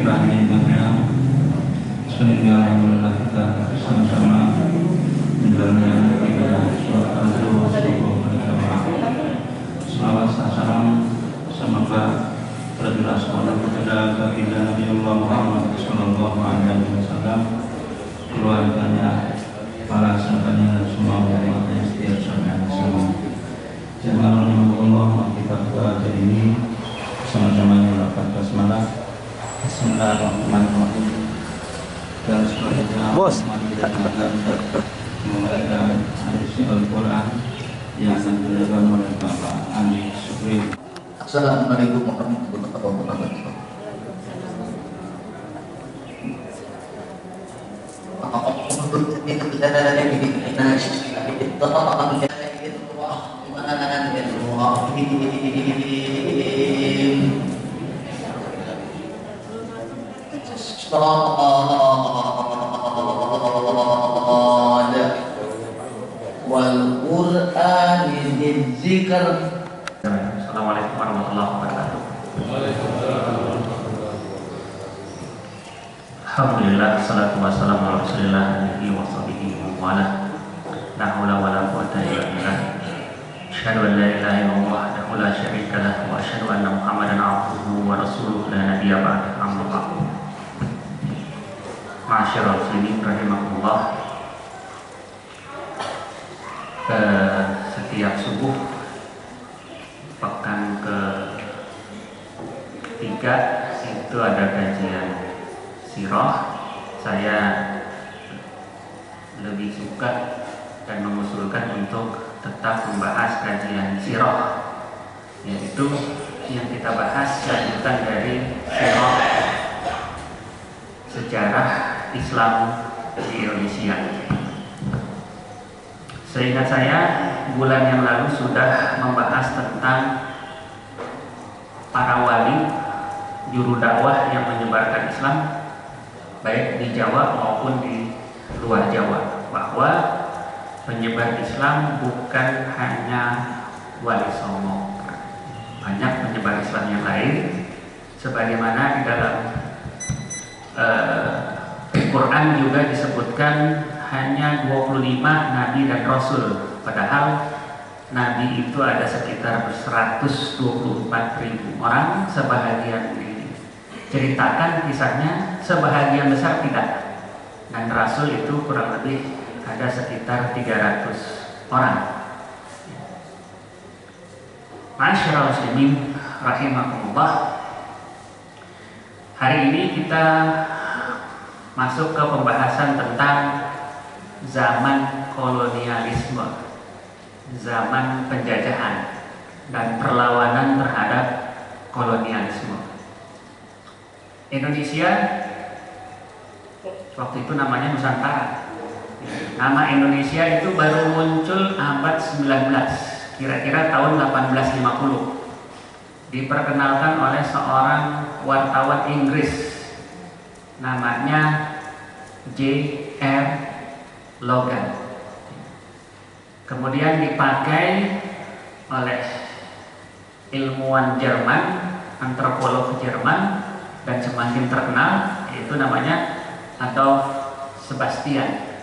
keberaniannya sehingga alhamdulillah kita sama-sama menjalankan ibadah sholat subuh berjamaah. Salawat salam semoga terjelas kepada baginda Nabi Allah Muhammad Sallallahu Alaihi Wasallam, keluarganya, para sahabatnya, semua umat yang setia sampai akhir. Jangan Allah kita pada hari ini sama-sama melakukan basmalah. Bismillahirrahmanirrahim. Dan selanjutnya membaca isi Al-Quran yang akan dilakukan oleh Bapak Andi Sukri. Assalamualaikum warahmatullahi wabarakatuh. Wal Qur'an dzikr. Assalamualaikum warahmatullahi wabarakatuh. Alhamdulillah, salatu wassalamu ala rasulillah alihi wa sahbihi wa wala. La haula wala quwwata illa billah. Asyhadu an la ilaha illallah wahdahu la syarika lah wa asyhadu anna Muhammadan abduhu wa rasuluhu la nabiyya ba'dahu. Amma ba'du. Ma'asyiral muslimin rahimakumullah. Setiap subuh pekan ke-3 itu ada kajian sirah. Saya lebih suka dan mengusulkan untuk tetap membahas kajian sirah, yaitu yang kita bahas lanjutan dari sirah sejarah Islam di Indonesia. Seingat saya, bulan yang lalu sudah membahas tentang para wali juru dakwah yang menyebarkan Islam baik di Jawa maupun di luar Jawa, bahwa penyebar Islam bukan hanya Wali Songo, banyak penyebar Islam yang lain, sebagaimana di dalam Quran juga disebutkan hanya 25 nabi dan rasul, padahal nabi itu ada sekitar 124.000 orang. Sebahagian diceritakan kisahnya, sebahagian besar tidak, dan rasul itu kurang lebih ada sekitar 300 orang. Ma'asyiral muslimin rahimakumullah. Hari ini kita masuk ke pembahasan tentang zaman kolonialisme, zaman penjajahan dan perlawanan terhadap kolonialisme. Indonesia waktu itu namanya Nusantara. Nama Indonesia itu baru muncul abad 19, kira-kira tahun 1850. Diperkenalkan oleh seorang wartawan Inggris namanya J.R. Logan. Kemudian dipakai oleh ilmuwan Jerman, antropolog Jerman, dan semakin terkenal, yaitu namanya Adolf Sebastian,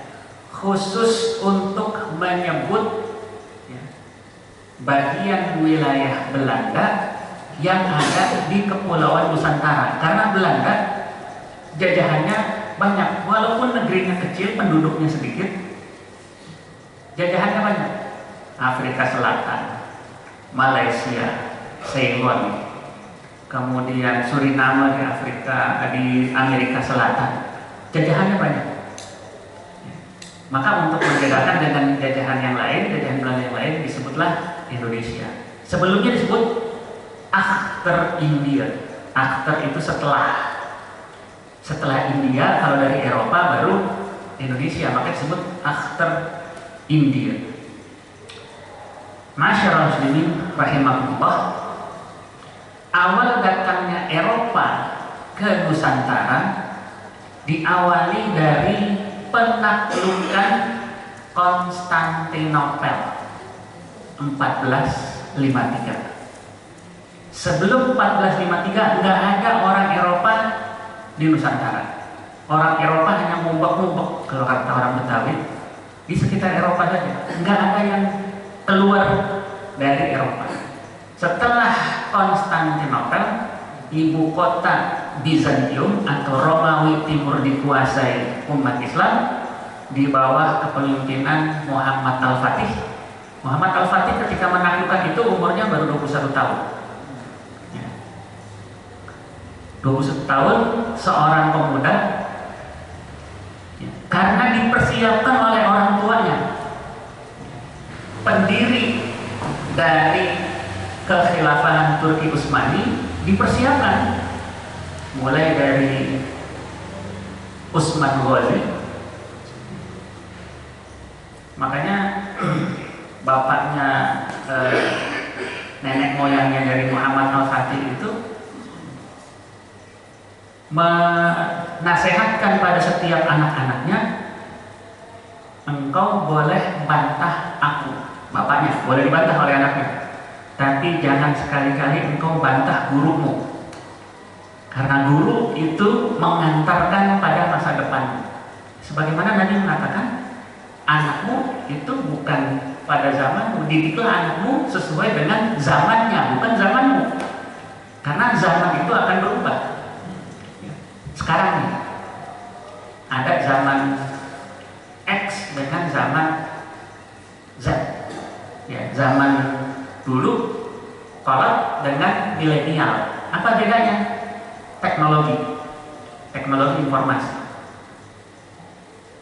khusus untuk menyebut bagian wilayah Belanda yang ada di Kepulauan Nusantara. Karena Belanda jajahannya banyak, walaupun negerinya kecil, penduduknya sedikit, jajahannya banyak. Afrika Selatan, Malaysia, Ceylon, kemudian Suriname di Afrika, di Amerika Selatan, jajahannya banyak. Maka untuk membedakan dengan jajahan yang lain, jajahan Belanda yang lain, disebutlah Indonesia. Sebelumnya disebut Akhter India. Akhter itu setelah India, kalau dari Eropa baru Indonesia, maka disebut Akhter India. Masyarakat muslimin rahimahullah. Awal datangnya Eropa ke Nusantara diawali dari penaklukan Konstantinopel 1453. Sebelum 1453 nggak ada orang Eropa di Nusantara. Orang Eropa hanya ngumpet-ngumpet, kalau kata orang Betawi, di sekitar Eropa saja. Nggak ada yang keluar dari Eropa. Setelah Konstantinopel, ibu kota Bizantium atau Romawi Timur dikuasai umat Islam di bawah kepemimpinan Muhammad Al-Fatih. Muhammad Al-Fatih ketika menaklukkan itu umurnya baru 21 tahun. 21 tahun seorang pemuda, karena dipersiapkan oleh orang tuanya, pendiri dari kekhilafahan Turki Utsmani dipersiapkan mulai dari Utsman Ghazi. Makanya bapaknya nenek moyangnya dari Muhammad Al-Fatih itu menasehatkan pada setiap anak-anaknya, engkau boleh bantah aku, bapaknya boleh dibantah oleh anaknya, tapi jangan sekali-kali engkau bantah gurumu, karena guru itu mengantarkan pada masa depan. Sebagaimana Nabi mengatakan, anakmu itu bukan pada zamanmu, didiklah anakmu sesuai dengan zamannya, bukan zamanmu, karena zaman itu akan berubah. Sekarang nih, ada zaman X dengan zaman Z. Ya, zaman dulu kolot dengan milenial. Apa bedanya? Teknologi informasi.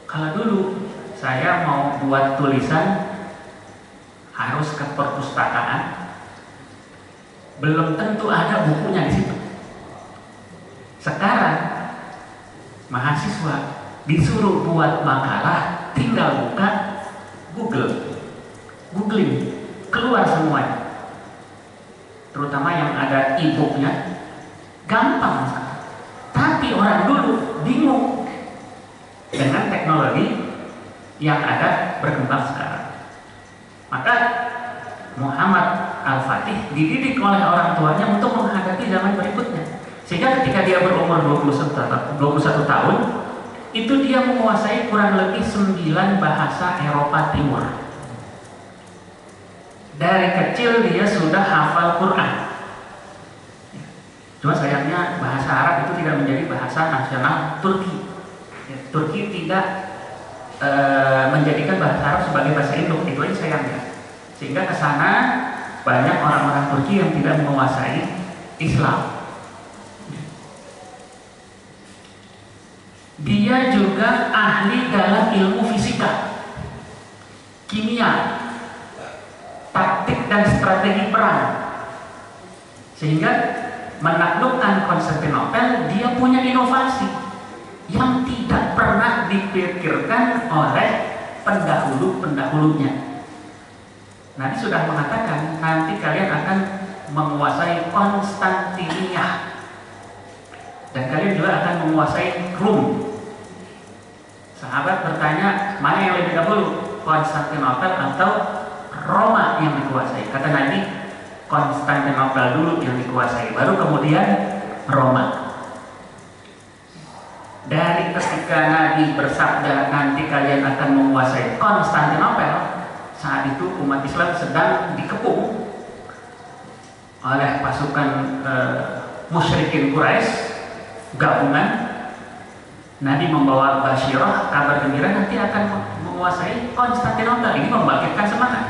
Kalau dulu saya mau buat tulisan harus ke perpustakaan, belum tentu ada bukunya di situ. Sekarang mahasiswa disuruh buat makalah, tinggal buka googling, keluar semuanya. Terutama yang ada e-booknya, gampang. Tapi orang dulu bingung dengan teknologi yang ada berkembang sekarang. Maka Muhammad Al-Fatih dididik oleh orang tuanya untuk menghadapi zaman berikutnya. Sehingga ketika dia berumur 21 tahun, itu dia menguasai kurang lebih 9 bahasa Eropa Timur. Dari kecil dia sudah hafal Quran. Cuma sayangnya bahasa Arab itu tidak menjadi bahasa nasional Turki. Turki tidak menjadikan bahasa Arab sebagai bahasa induk, itu aja sayangnya. Sehingga ke sana banyak orang-orang Turki yang tidak menguasai Islam. Dia juga ahli dalam ilmu fisika, kimia, taktik dan strategi perang. Sehingga menaklukkan Konstantinopel, dia punya inovasi yang tidak pernah dipikirkan oleh pendahulu-pendahulunya. Nabi sudah mengatakan, nanti kalian akan menguasai Konstantinia, dan kalian juga akan menguasai Rum. Sahabat bertanya, mana yang lebih dahulu, Konstantinopel atau Roma yang dikuasai? Kata Nabi, Konstantinopel dulu yang dikuasai, baru kemudian Roma. Dari ketika Nabi bersabda, nanti kalian akan menguasai Konstantinopel, saat itu umat Islam sedang dikepung oleh pasukan musyrikin Quraisy gabungan. Nabi membawa basyirah, kabar gembira, nanti akan menguasai Konstantinopel. Ini membangkitkan semangat.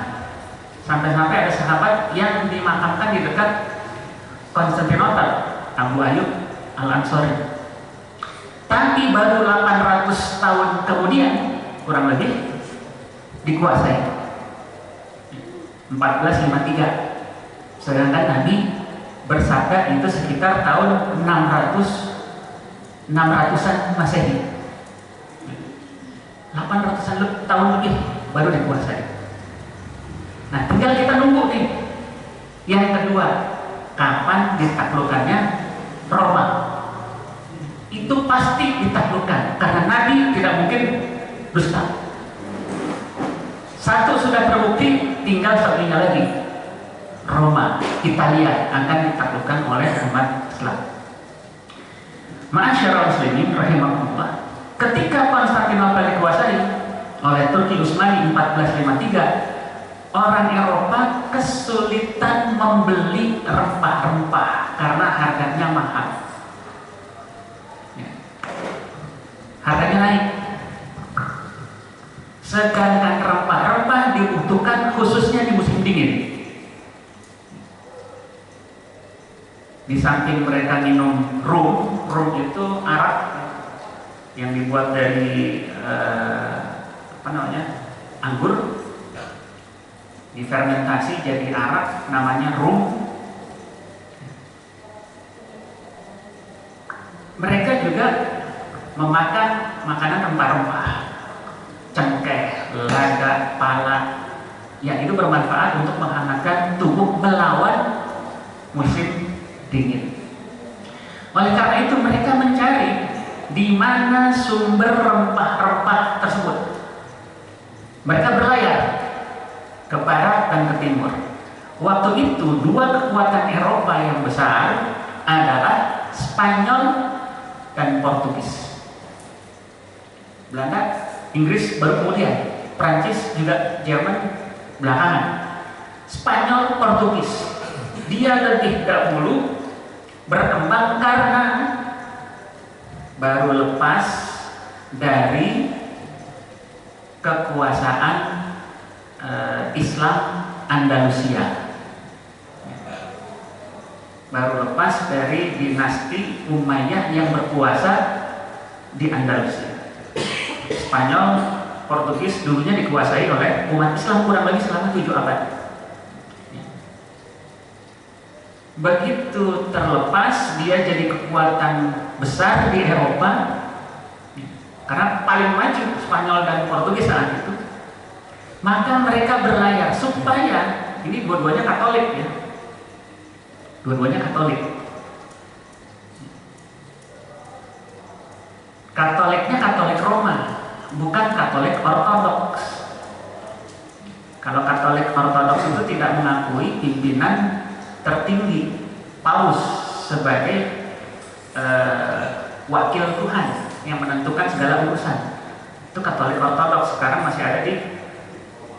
Sampai-sampai ada sahabat yang dimakamkan di dekat Konstantinopel, Abu Ayyub Al-Ansari. Tapi baru 800 tahun kemudian, kurang lebih, dikuasai. 1453. Sedangkan Nabi bersabda itu sekitar tahun 600-an Masehi. 800-an tahun lebih baru dikuasai. Nah, tinggal kita nunggu nih. Yang kedua, kapan ditaklukkannya Roma? Itu pasti ditaklukkan, karena Nabi tidak mungkin dusta. Satu sudah terbukti, tinggal satunya lagi. Roma, Italia akan ditaklukkan oleh umat Islam. Ma'asyiral muslimin rahimakumullah, ketika Konstantinopel dikuasai oleh Turki Utsmani 1453, orang Eropa kesulitan membeli rempah-rempah karena harganya mahal. Harganya naik. Sedangkan rempah-rempah dibutuhkan khususnya di musim dingin. Di samping mereka minum rum itu arak yang dibuat dari anggur, difermentasi jadi arak, namanya rum. Mereka juga memakan makanan rempah-rempah, cengkeh, lada, pala, yang itu bermanfaat untuk menghangatkan tubuh melawan musim dingin. Oleh karena itu mereka mencari di mana sumber rempah-rempah tersebut. Mereka berlayar ke barat dan ke timur. Waktu itu dua kekuatan Eropa yang besar adalah Spanyol dan Portugis. Belanda, Inggris baru kemudian, Prancis juga Jerman belakangan. Spanyol, Portugis, dia lebih dahulu berkembang karena baru lepas dari kekuasaan Islam Andalusia, baru lepas dari dinasti Umayyah yang berkuasa di Andalusia. Spanyol, Portugis dulunya dikuasai oleh umat Islam kurang lebih selama 7 abad. Begitu terlepas, dia jadi kekuatan besar di Eropa karena paling maju Spanyol dan Portugis saat itu. Maka mereka berlayar supaya, ini dua-duanya Katolik ya, dua-duanya Katolik. Katoliknya Katolik Roma, bukan Katolik Ortodoks. Kalau Katolik Ortodoks itu tidak mengakui pimpinan tertinggi Paus sebagai wakil Tuhan yang menentukan segala urusan. Itu Katolik Ortodoks. Sekarang masih ada di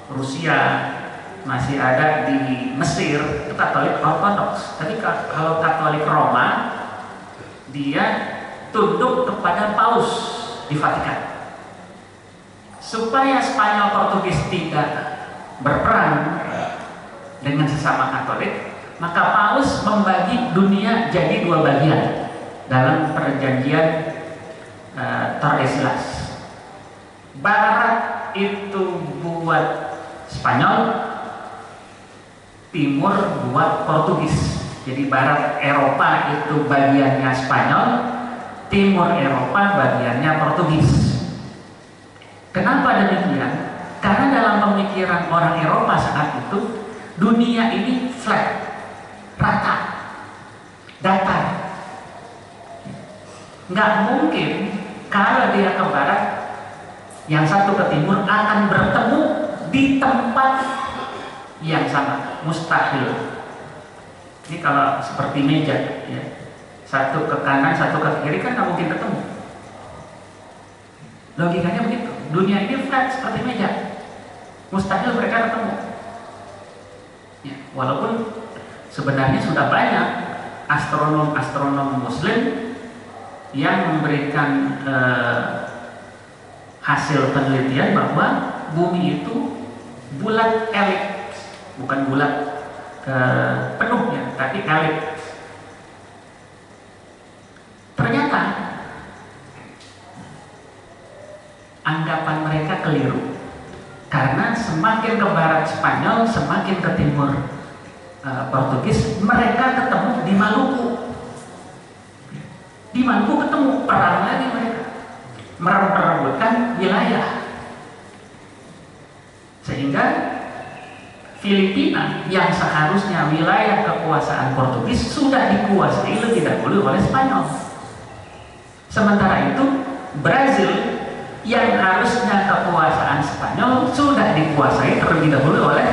Rusia, masih ada di Mesir, itu Katolik Ortodoks. Tapi kalau Katolik Roma, dia tunduk kepada Paus di Vatikan. Supaya Spanyol Portugis tidak berperang dengan sesama Katolik, maka Paus membagi dunia jadi 2 bagian dalam perjanjian Tordesillas. Barat itu buat Spanyol, timur buat Portugis. Jadi barat Eropa itu bagiannya Spanyol, timur Eropa bagiannya Portugis. Kenapa demikian? Karena dalam pemikiran orang Eropa saat itu, dunia ini flat, rata, datar. Nggak mungkin kalau dia ke barat, yang satu ke timur akan bertemu di tempat yang sama. Mustahil. Ini kalau seperti meja ya, satu ke kanan, satu ke kiri kan nggak mungkin ketemu. Logikanya begitu. Dunia ini flat seperti meja, mustahil mereka ketemu ya, walaupun sebenarnya sudah banyak astronom-astronom muslim yang memberikan hasil penelitian bahwa bumi itu bulat elips, bukan bulat penuhnya, tapi elips. Ternyata anggapan mereka keliru, karena semakin ke barat Spanyol, semakin ke timur Portugis, mereka ketemu di Maluku. Di Maluku ketemu, perang lagi mereka, merebutkan wilayah. Sehingga Filipina yang seharusnya wilayah kekuasaan Portugis sudah dikuasai lebih dahulu oleh Spanyol. Sementara itu Brazil yang harusnya kekuasaan Spanyol sudah dikuasai terlebih dahulu oleh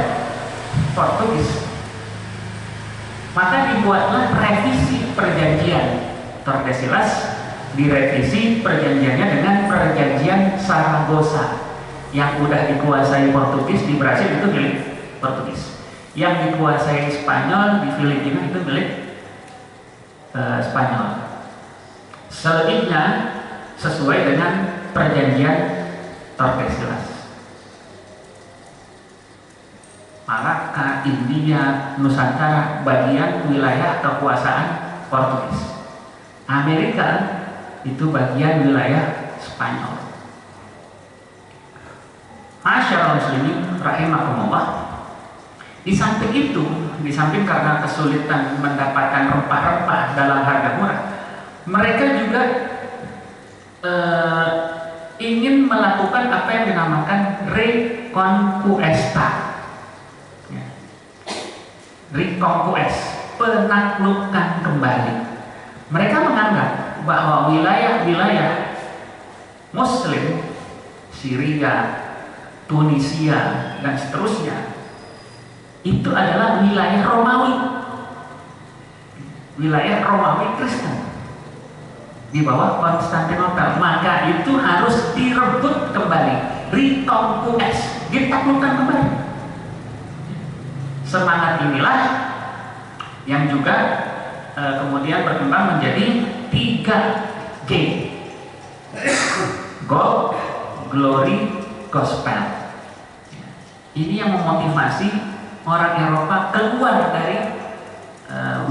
Portugis. Maka dibuatlah revisi perjanjian Tordesillas direvisi perjanjiannya dengan perjanjian Saragossa. Yang udah dikuasai Portugis di Brasil itu milik Portugis, yang dikuasai Spanyol di Filipina itu milik Spanyol. Selebihnya sesuai dengan perjanjian Tordesillas. Malaka, India, Nusantara bagian wilayah kekuasaan Portugis. Amerika itu bagian wilayah Spanyol. Masyaallah muslimin rahimakumullah. Di samping itu, di samping karena kesulitan mendapatkan rempah-rempah dalam harga murah, mereka juga ingin melakukan apa yang dinamakan reconquista. Ya. Reconquest, penaklukan kembali. Mereka menganggap bahwa wilayah-wilayah Muslim, Syria, Tunisia, dan seterusnya itu adalah wilayah Romawi, wilayah Romawi Kristen di bawah Konstantinopel. Maka itu harus direbut kembali, reconquest, ditaklukkan kembali. Semangat inilah yang juga kemudian berkembang menjadi 3G: Gold, Glory, Gospel. Ini yang memotivasi orang Eropa keluar dari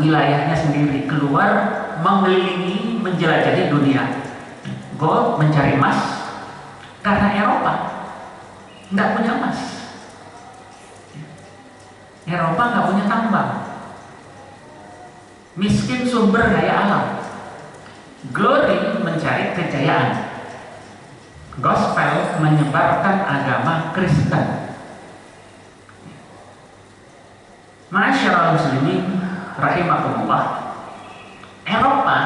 wilayahnya sendiri, keluar mengelilingi, menjelajahi dunia. Gold, mencari emas, karena Eropa nggak punya emas. Eropa nggak punya tambang, miskin sumber daya alam. Glory, mencari kejayaan. Gospel, menyebarkan agama Kristen. Masyaallah muslimin rahimakumullah. Eropa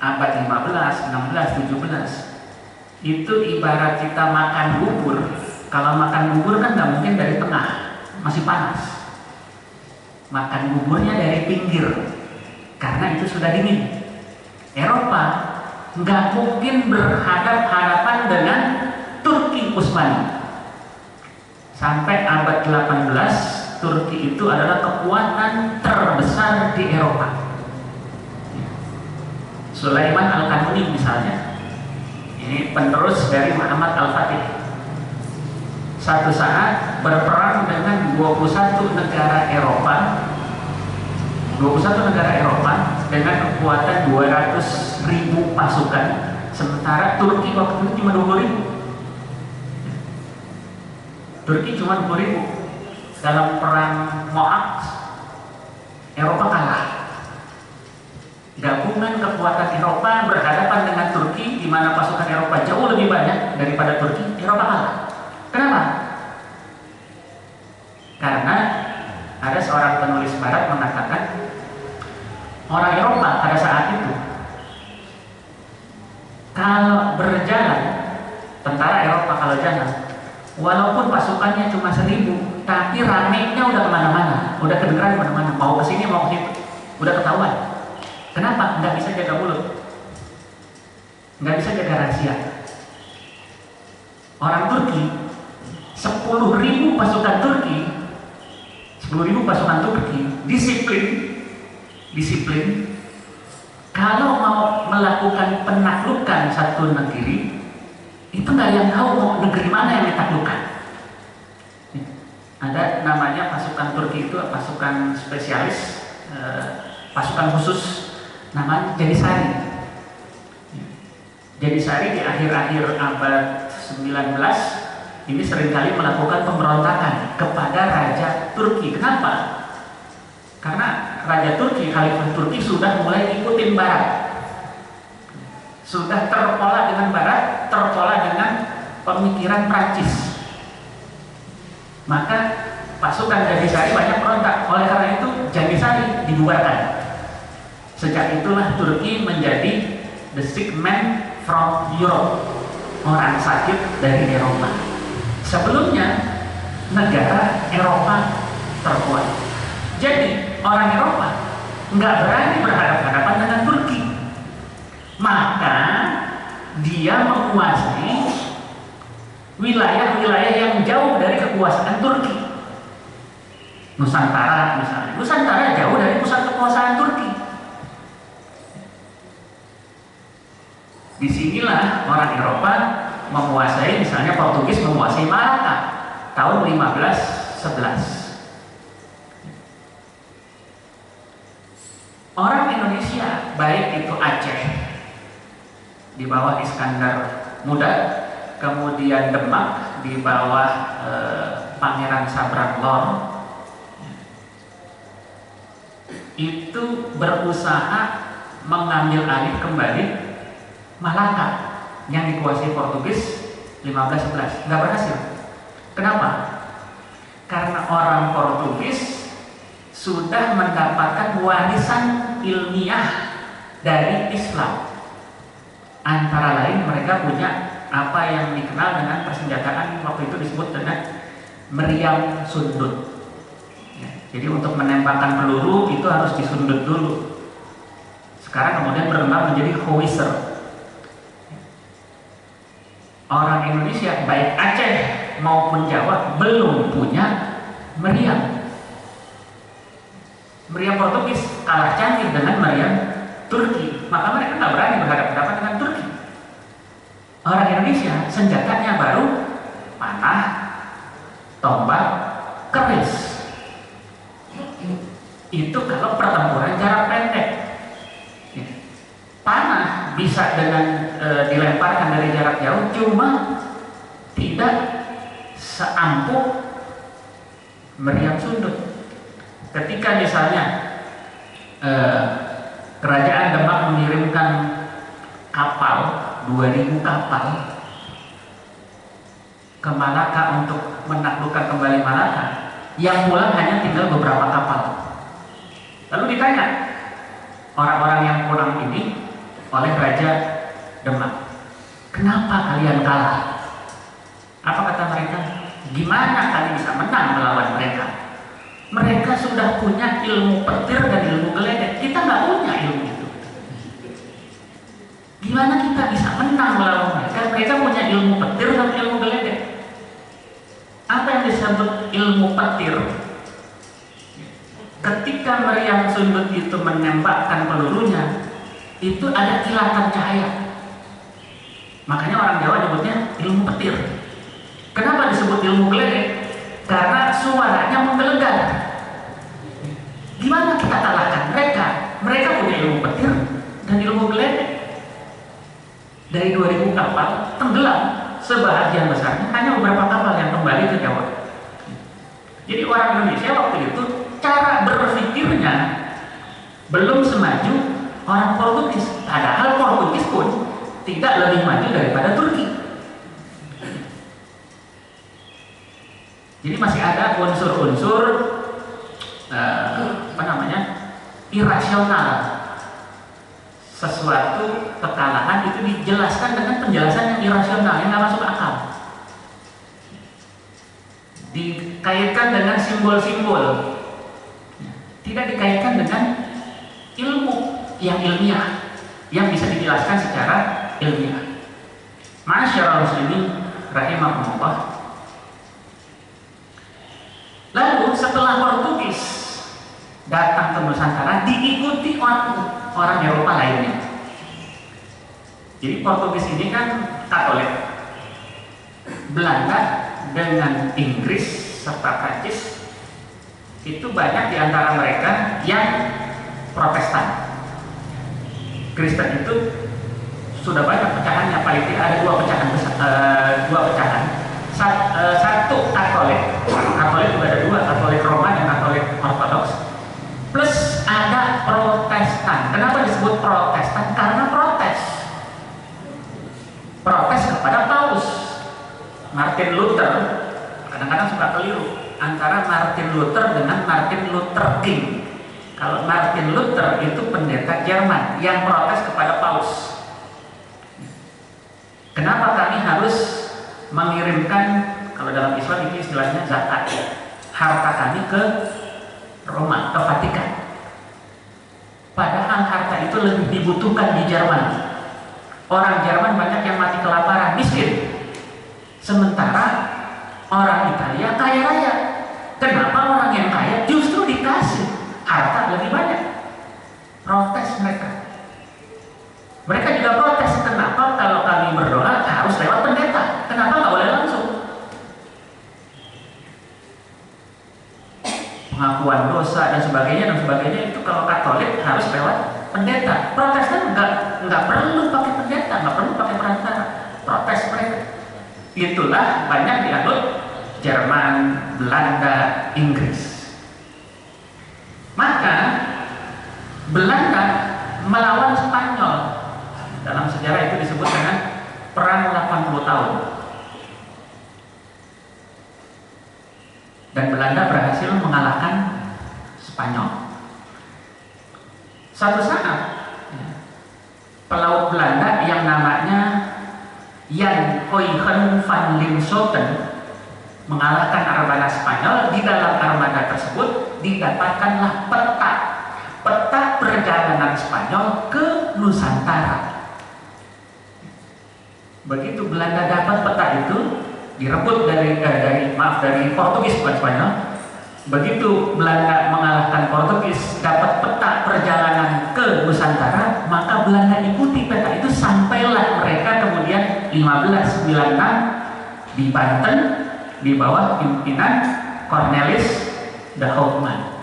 abad 15, 16, 17 itu ibarat kita makan bubur. Kalau makan bubur kan nggak mungkin dari tengah, masih panas. Makan buburnya dari pinggir, karena itu sudah dingin. Eropa nggak mungkin berhadapan dengan Turki Utsmani. Sampai abad 18, Turki itu adalah kekuatan terbesar di Eropa. Sulaiman Al-Kanuni misalnya, ini penerus dari Muhammad Al-Fatih. Satu saat berperang dengan 21 negara Eropa, 21 negara Eropa dengan kekuatan 200.000 pasukan, sementara Turki waktu itu cuma 20.000. Turki cuma 20.000. Dalam perang Moab, Eropa kalah. Gabungan kekuatan Eropa berhadapan dengan Turki, di mana pasukan Eropa jauh lebih banyak daripada Turki. Eropa kalah. Kenapa? Karena ada seorang penulis Barat mengatakan orang Eropa pada saat itu kalau berjalan, tentara Eropa kalau jalan, walaupun pasukannya cuma 1.000, tapi ramenya udah kemana-mana, udah kedengeran kemana-mana, mau ke sini mau ke situ, udah ketahuan. Kenapa? Nggak bisa jaga mulut, nggak bisa jaga rahasia. Orang Turki, 10.000 pasukan Turki, 10.000 pasukan Turki disiplin. Kalau mau melakukan penaklukan satu negeri, itu nggak yang tahu mau negeri mana yang ditaklukkan. Ada namanya pasukan Turki itu pasukan spesialis, pasukan khusus, namanya Janissary. Janissary di akhir-akhir abad 19 ini seringkali melakukan pemberontakan kepada Raja Turki. Kenapa? Karena Raja Turki, Khalifah Turki sudah mulai ikutin Barat, sudah terpola dengan Barat, terpola dengan pemikiran Prancis. Maka pasukan Janissary banyak berontak. Oleh karena itu Janissary dibubarkan. Sejak itulah Turki menjadi the sick man from Europe, orang sakit dari Eropa. Sebelumnya negara Eropa terkuat. Jadi orang Eropa nggak berani berhadapan-hadapan dengan Turki. Maka Indonesia menguasai wilayah-wilayah yang jauh dari kekuasaan Turki. Nusantara misalnya, Nusantara jauh dari pusat kekuasaan Turki. Disinilah orang Eropa menguasai, misalnya Portugis menguasai Malaka tahun 1511. Orang Indonesia, baik itu Aceh di bawah Iskandar Muda, kemudian Demak di bawah Pangeran Sabraglor, itu berusaha mengambil alih kembali Malaka yang dikuasai Portugis 1511. Nggak berhasil. Kenapa? Karena orang Portugis sudah mendapatkan warisan ilmiah dari Islam. Antara lain mereka punya apa yang dikenal dengan persenjataan waktu itu disebut dengan meriam sundut. Jadi untuk menembakkan peluru itu harus disundut dulu. Sekarang kemudian berkembang menjadi howitzer. Orang Indonesia baik Aceh maupun Jawa belum punya meriam. Meriam Portugis kalah canggih dengan meriam Turki, maka mereka nggak berani berhadapan-hadapan dengan Turki. Orang Indonesia senjatanya baru panah, tombak, keris. Itu kalau pertempuran jarak pendek. Panah bisa dengan dilemparkan dari jarak jauh, cuma tidak seampuh meriam sundut. Ketika misalnya kerajaan Demak mengirimkan kapal 2000 kapal ke Malaka untuk menaklukkan kembali Malaka, yang pulang hanya tinggal beberapa kapal. Lalu ditanya orang-orang yang pulang ini oleh Raja Demak, kenapa kalian kalah? Apa kata mereka? Gimana kalian bisa menang melawan mereka? Mereka sudah punya ilmu petir dan ilmu geledek, kita nggak punya ilmu itu. Gimana kita bisa menang melawan mereka? Mereka punya ilmu petir dan ilmu geledek. Apa yang disebut ilmu petir? Ketika meriam sundut itu menembakkan pelurunya, itu ada kilatan cahaya. Makanya orang Jawa nyebutnya ilmu petir. Kenapa disebut ilmu geledek? Karena suaranya menggelegar. Gimana kita kalahkan mereka? Mereka punya ilmu petir dan ilmu geledek. Dari 2000 kapal tenggelam, sebahagian besarnya hanya beberapa kapal yang kembali ke Jawa. Jadi orang Indonesia waktu itu cara berpikirnya belum semaju orang Portugis. Padahal Portugis pun tidak lebih maju daripada Turki. Jadi masih ada unsur-unsur irasional. Sesuatu kekalahan itu dijelaskan dengan penjelasan yang irasional, yang nggak masuk akal. Dikaitkan dengan simbol-simbol, tidak dikaitkan dengan ilmu yang ilmiah, yang bisa dijelaskan secara ilmiah. Ma'asyiral muslimin rahimakumullah. Lalu setelah Portugis datang ke Nusantara, diikuti orang Eropa lainnya. Jadi Portugis ini kan Katolik, Belanda dengan Inggris serta Prancis itu banyak di antara mereka yang Protestan. Kristen itu sudah banyak pecahannya, paling tidak ada dua pecahan. Satu Katolik juga ada dua, Katolik Roma dan Katolik Ortodoks, plus ada Protestan. Kenapa disebut Protestan? Karena protes kepada Paus. Martin Luther, kadang-kadang suka keliru antara Martin Luther dengan Martin Luther King. Kalau Martin Luther itu pendeta Jerman yang protes kepada Paus. Kenapa kami harus mengirimkan, kalau dalam Islam itu istilahnya zakat, harta kami ke Roma, ke Vatikan? Padahal harta itu lebih dibutuhkan di Jerman. Orang Jerman banyak yang mati kelaparan, miskin. Sementara orang Italia kaya raya. Kenapa orang yang kaya justru dikasih harta lebih banyak? Protes mereka. Mereka juga protes, kenapa kalau kami berdoa harus lewat pendeta? Kenapa nggak boleh langsung? Pengakuan dosa dan sebagainya itu kalau Katolik harus lewat pendeta. Protestan nggak perlu pakai pendeta, nggak perlu pakai perantara. Protes mereka. Itulah banyak dianut Jerman, Belanda, Inggris. Maka Belanda melawan Spanyol. Dalam sejarah itu disebut dengan Perang 80 tahun. Dan Belanda berhasil mengalahkan Spanyol. Suatu saat pelaut Belanda yang namanya Jan Huygen van Linschoten mengalahkan armada Spanyol. Di dalam armada tersebut didapatkanlah peta perjalanan Spanyol ke Nusantara. Begitu Belanda dapat peta itu, direbut dari Portugis, bukan Spanyol. Begitu Belanda mengalahkan Portugis, dapat peta perjalanan ke Nusantara, maka Belanda ikuti peta itu sampailah mereka kemudian 1596 di Banten di bawah pimpinan Cornelis de Houtman.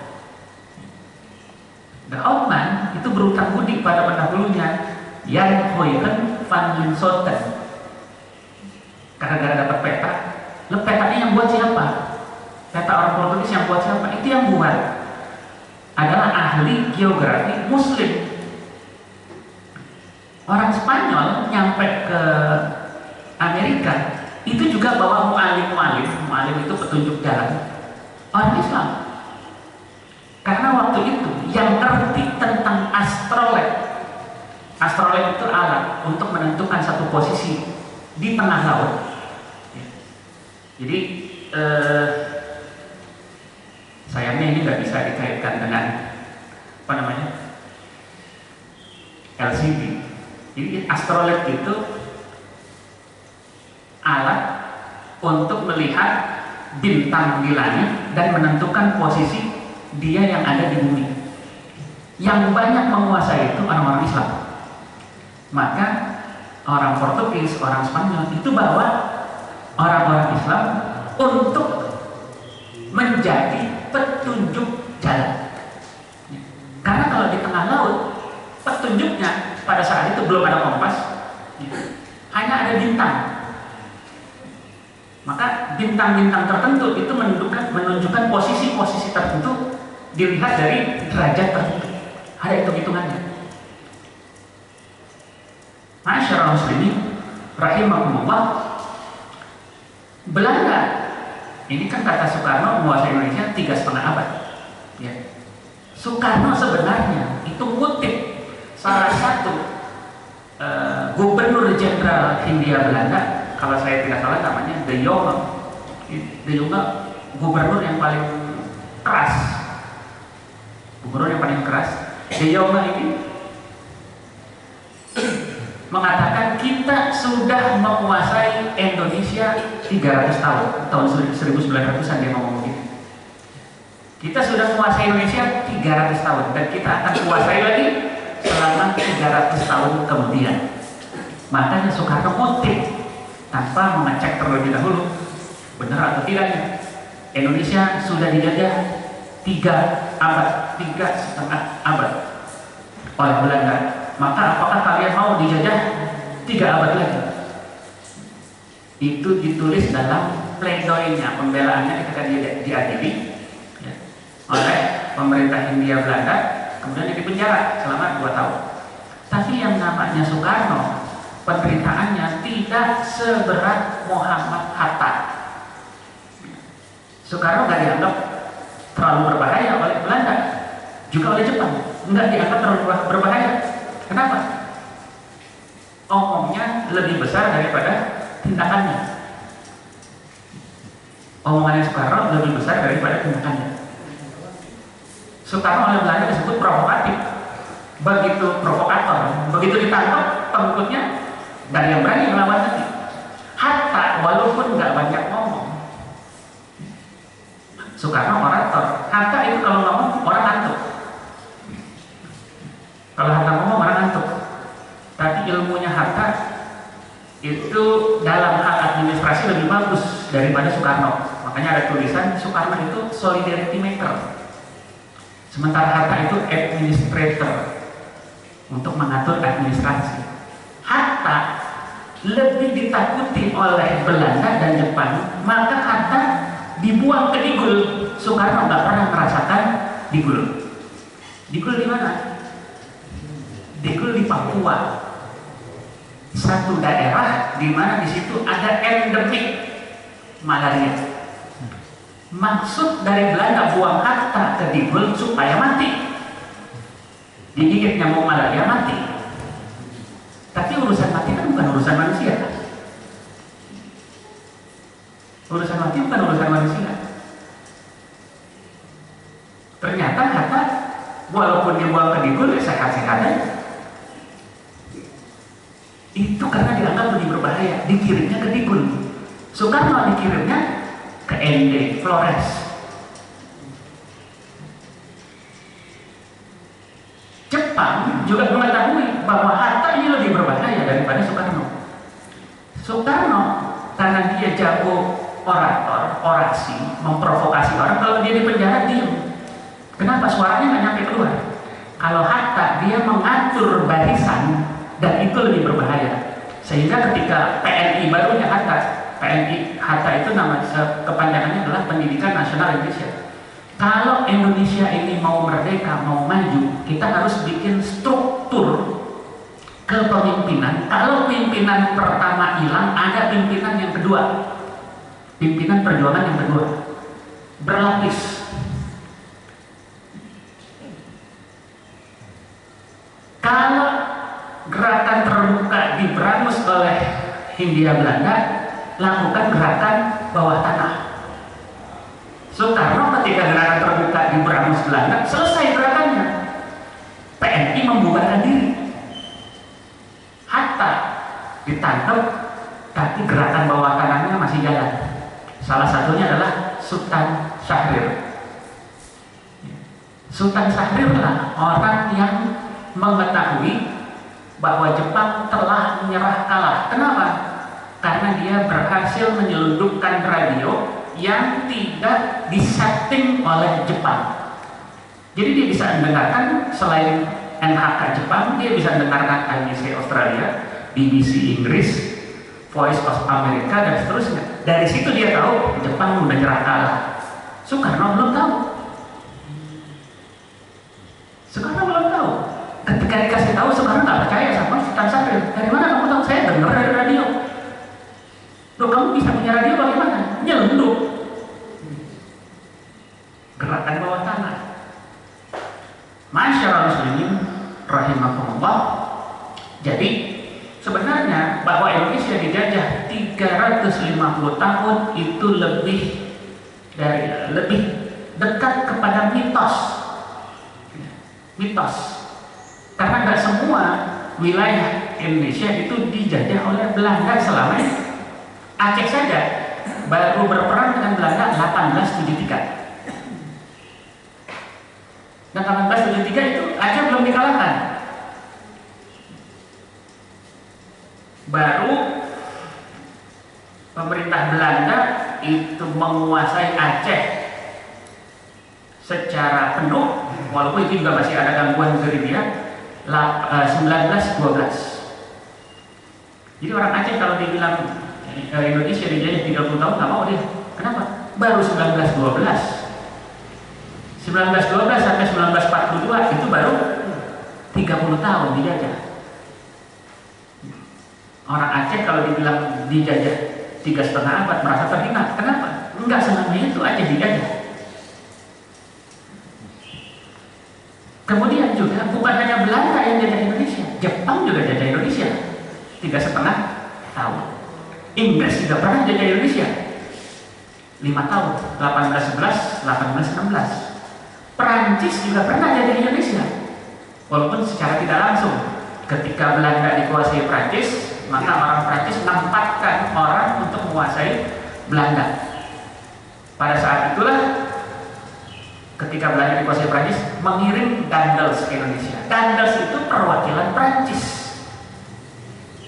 De Houtman itu berutang budi pada pendahulunya Jan Huygen van Linschoten. Karena dapat peta, petanya yang buat siapa? Peta orang Portugis yang buat siapa? Itu yang buat adalah ahli geografi Muslim. Orang Spanyol nyampe ke Amerika itu juga bawa mualim itu petunjuk jalan. Orang Islam. Karena waktu itu yang ngerti tentang astrolabe itu alat untuk menentukan satu posisi di tengah laut. Jadi sayangnya ini nggak bisa dikaitkan dengan LCD. Jadi astrolabe itu alat untuk melihat bintang di langit dan menentukan posisi dia yang ada di bumi. Yang banyak menguasai itu orang-orang Islam. Maka orang Portugis, orang Spanyol itu bawa orang-orang Islam untuk menjadi petunjuk jalan. Karena kalau di tengah laut, petunjuknya pada saat itu belum ada kompas, hanya ada bintang. Maka bintang-bintang tertentu itu menunjukkan posisi-posisi tertentu dilihat dari derajat tertentu. Ada hitung-hitungannya. Masyaallah muslimin rahimakumullah. Belanda ini kan kata Soekarno menguasai Indonesia 3,5 abad. Ya. Soekarno sebenarnya itu ngutip salah satu gubernur jenderal Hindia Belanda, kalau saya tidak salah namanya De Jonge. De Jonge gubernur yang paling keras. De Jonge ini mengatakan kita sudah menguasai Indonesia 300 tahun 1900-an dia ngomong begitu. Kita sudah menguasai Indonesia 300 tahun dan kita akan kuasai lagi selama 300 tahun kemudian. Makanya Soekarno ngutip tanpa mengecek terlebih dahulu benar atau tidaknya. Indonesia sudah dijajah 3,5 abad oleh Belanda. Maka apakah kalian mau dijajah 3 abad lagi? Itu ditulis dalam pledoinya, pembelaannya ketika dia diadili ya, oleh pemerintah Hindia Belanda, kemudian dia dipenjara selama 2 tahun. Tapi yang namanya Soekarno, penderitaannya tidak seberat Muhammad Hatta. Soekarno nggak dianggap terlalu berbahaya oleh Belanda, juga oleh Jepang nggak dianggap terlalu berbahaya. Kenapa? Omongnya lebih besar daripada tindakannya. Omongannya Soekarno lebih besar daripada tindakannya. Soekarno oleh Belanda disebut provokatif. Begitu provokator, begitu ditangkap pengikutnya dan yang berani melawan Nabi. Hatta walaupun nggak banyak ngomong, Soekarno orator. Hatta itu kalau ngomong orang ngantuk. Kalau Hatta ngomong orang ngantuk. Tapi ilmunya Hatta itu dalam hal administrasi lebih bagus daripada Soekarno. Makanya ada tulisan Soekarno itu solidarity maker, sementara Hatta itu administrator, untuk mengatur administrasi. Hatta lebih ditakuti oleh Belanda dan Jepang, maka Hatta dibuang ke Digul. Soekarno nggak pernah merasakan Digul. Digul di mana? Digul di Papua, satu daerah di mana di situ ada endemik malaria. Maksud dari Belanda buang Hatta ke Digul supaya mati, digigit nyamuk malaria mati. Tapi urusan mati kan bukan urusan manusia. Urusan mati bukan urusan manusia. Ternyata Hatta walaupun dibuang ke Digul sehat-sehat aja. Itu karena dianggap lebih berbahaya, dikirimnya ke Digul. Soekarno dikirimnya ke ND Flores. Jepang juga mengetahui bahwa Hatta ini lebih berbahaya daripada Soekarno. Soekarno karena dia jago orator, orasi, memprovokasi orang. Kalau dia di penjara diam. Kenapa? Suaranya nggak nyampe keluar. Kalau Hatta dia mengatur barisan, dan itu lebih berbahaya. Sehingga ketika PNI barunya Hatta itu nama kepanjangannya adalah Pendidikan Nasional Indonesia. Kalau Indonesia ini mau merdeka, mau maju, kita harus bikin struktur kepemimpinan. Kalau pimpinan pertama hilang, ada pimpinan yang kedua, pimpinan perjuangan yang kedua, berlapis. Kalau gerakan terbuka diberangus oleh Hindia Belanda, lakukan gerakan bawah tanah. Soekarno ketika gerakan terbuka diberangus Belanda, selesai gerakannya, PNI membubarkan diri. Hatta ditangkap, tapi gerakan bawah tanahnya masih jalan. Salah satunya adalah Sultan Syahrir. Sultan Syahrir lah orang yang mengetahui bahwa Jepang telah menyerah kalah. Kenapa? Karena dia berhasil menyelundupkan radio yang tidak disetting oleh Jepang. Jadi dia bisa mendengarkan selain NHK Jepang, dia bisa mendengarkan IBC Australia, BBC Inggris, Voice of America, dan seterusnya. Dari situ dia tahu Jepang udah nyerah kalah. Soekarno belum tahu. Soekarno belum tahu. Ketika dikasih tahu, Soekarno nggak percaya sama Sultan Syahrir. Dari mana kamu tahu? Saya dengar dari radio. Loh, kamu bisa punya radio bagaimana? Nyelundup. Gerakan bawah tanah. Masyaallah muslimin rahimahumullah. Jadi sebenarnya bahwa Indonesia dijajah 350 tahun itu lebih dekat kepada mitos. Karena nggak semua wilayah Indonesia itu dijajah oleh Belanda selama ini. Aceh saja baru berperang dengan Belanda 1873. Dan 1873 itu Aceh belum dikalahkan. Baru pemerintah Belanda itu menguasai Aceh secara penuh, walaupun itu juga masih ada gangguan gerilya, 1912. Jadi orang Aceh kalau dibilang Indonesia dijajah 30 tahun nggak mau dia. Kenapa? Baru 1912 sampai 1942 itu baru 30 tahun dijajah. Orang Aceh kalau dibilang dijajah 3,5 abad merasa terhina. Kenapa? Enggak selama itu Aceh dijajah. Kemudian juga bukan hanya Belanda yang jajah Indonesia, Jepang juga jajah Indonesia 3,5 tahun. Inggris juga pernah jajah Indonesia 5 tahun, 1811, 1816. Perancis juga pernah jajah Indonesia, walaupun secara tidak langsung. Ketika Belanda dikuasai Perancis, Maka orang Prancis menempatkan orang untuk menguasai Belanda. Pada saat itulah ketika Belanda dikuasai Prancis, mengirim Daendels ke Indonesia. Daendels itu perwakilan Prancis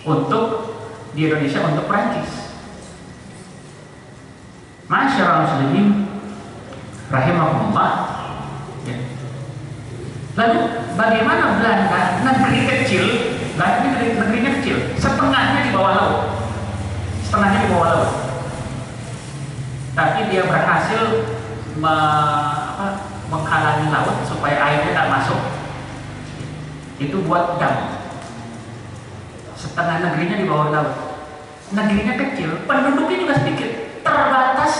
untuk di Indonesia untuk Prancis. Masyaallah muslimin rahimahumullah. Ya. Lalu bagaimana Belanda, negeri kecil, negerinya kecil, setengahnya di bawah laut, setengahnya di bawah laut, tapi dia berhasil menghalangi laut supaya airnya tidak masuk. Itu buat dam. Setengah negerinya di bawah laut. Negerinya kecil, penduduknya juga sedikit, terbatas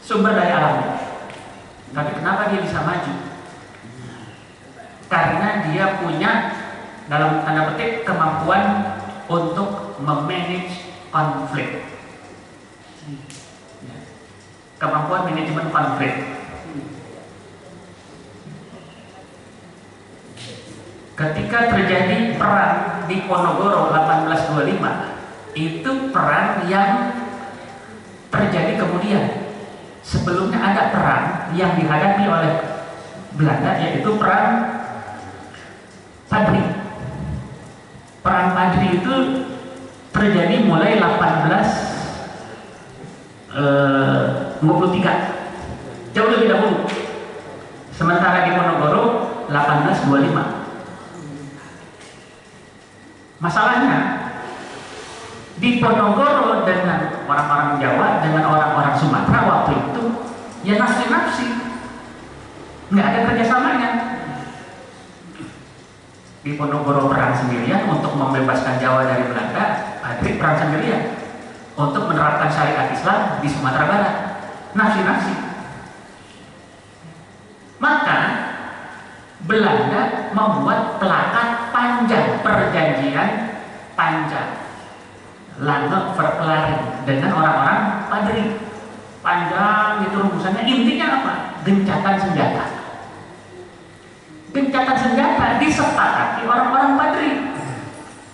sumber daya alamnya. Tapi kenapa dia bisa maju? Karena dia punya, dalam tanda petik, kemampuan untuk memanage konflik. Kemampuan manajemen konflik. Ketika terjadi perang di Ponorogo 1825, itu perang yang terjadi kemudian. Sebelumnya ada perang yang dihadapi oleh Belanda, yaitu perang Padri. Perang Padri itu terjadi mulai 1823, jauh lebih dahulu. Sementara di Ponorogo 1825. Masalahnya di Ponorogo dengan orang-orang Jawa dengan orang-orang Sumatera waktu itu ya nafsi-nafsi, nggak ada kerjasamanya. Di Ponorogo perang sendirian untuk membebaskan Jawa dari Belanda, Padri perang sendirian untuk menerapkan syariat Islam di Sumatera Barat, nafsi-nafsi. Maka Belanda membuat plakat panjang, perjanjian panjang, Lange Verklaring, dengan orang-orang Padri. Panjang itu rumusannya, intinya apa? Gencatan senjata. Gencatan senjata disepakati orang-orang Padri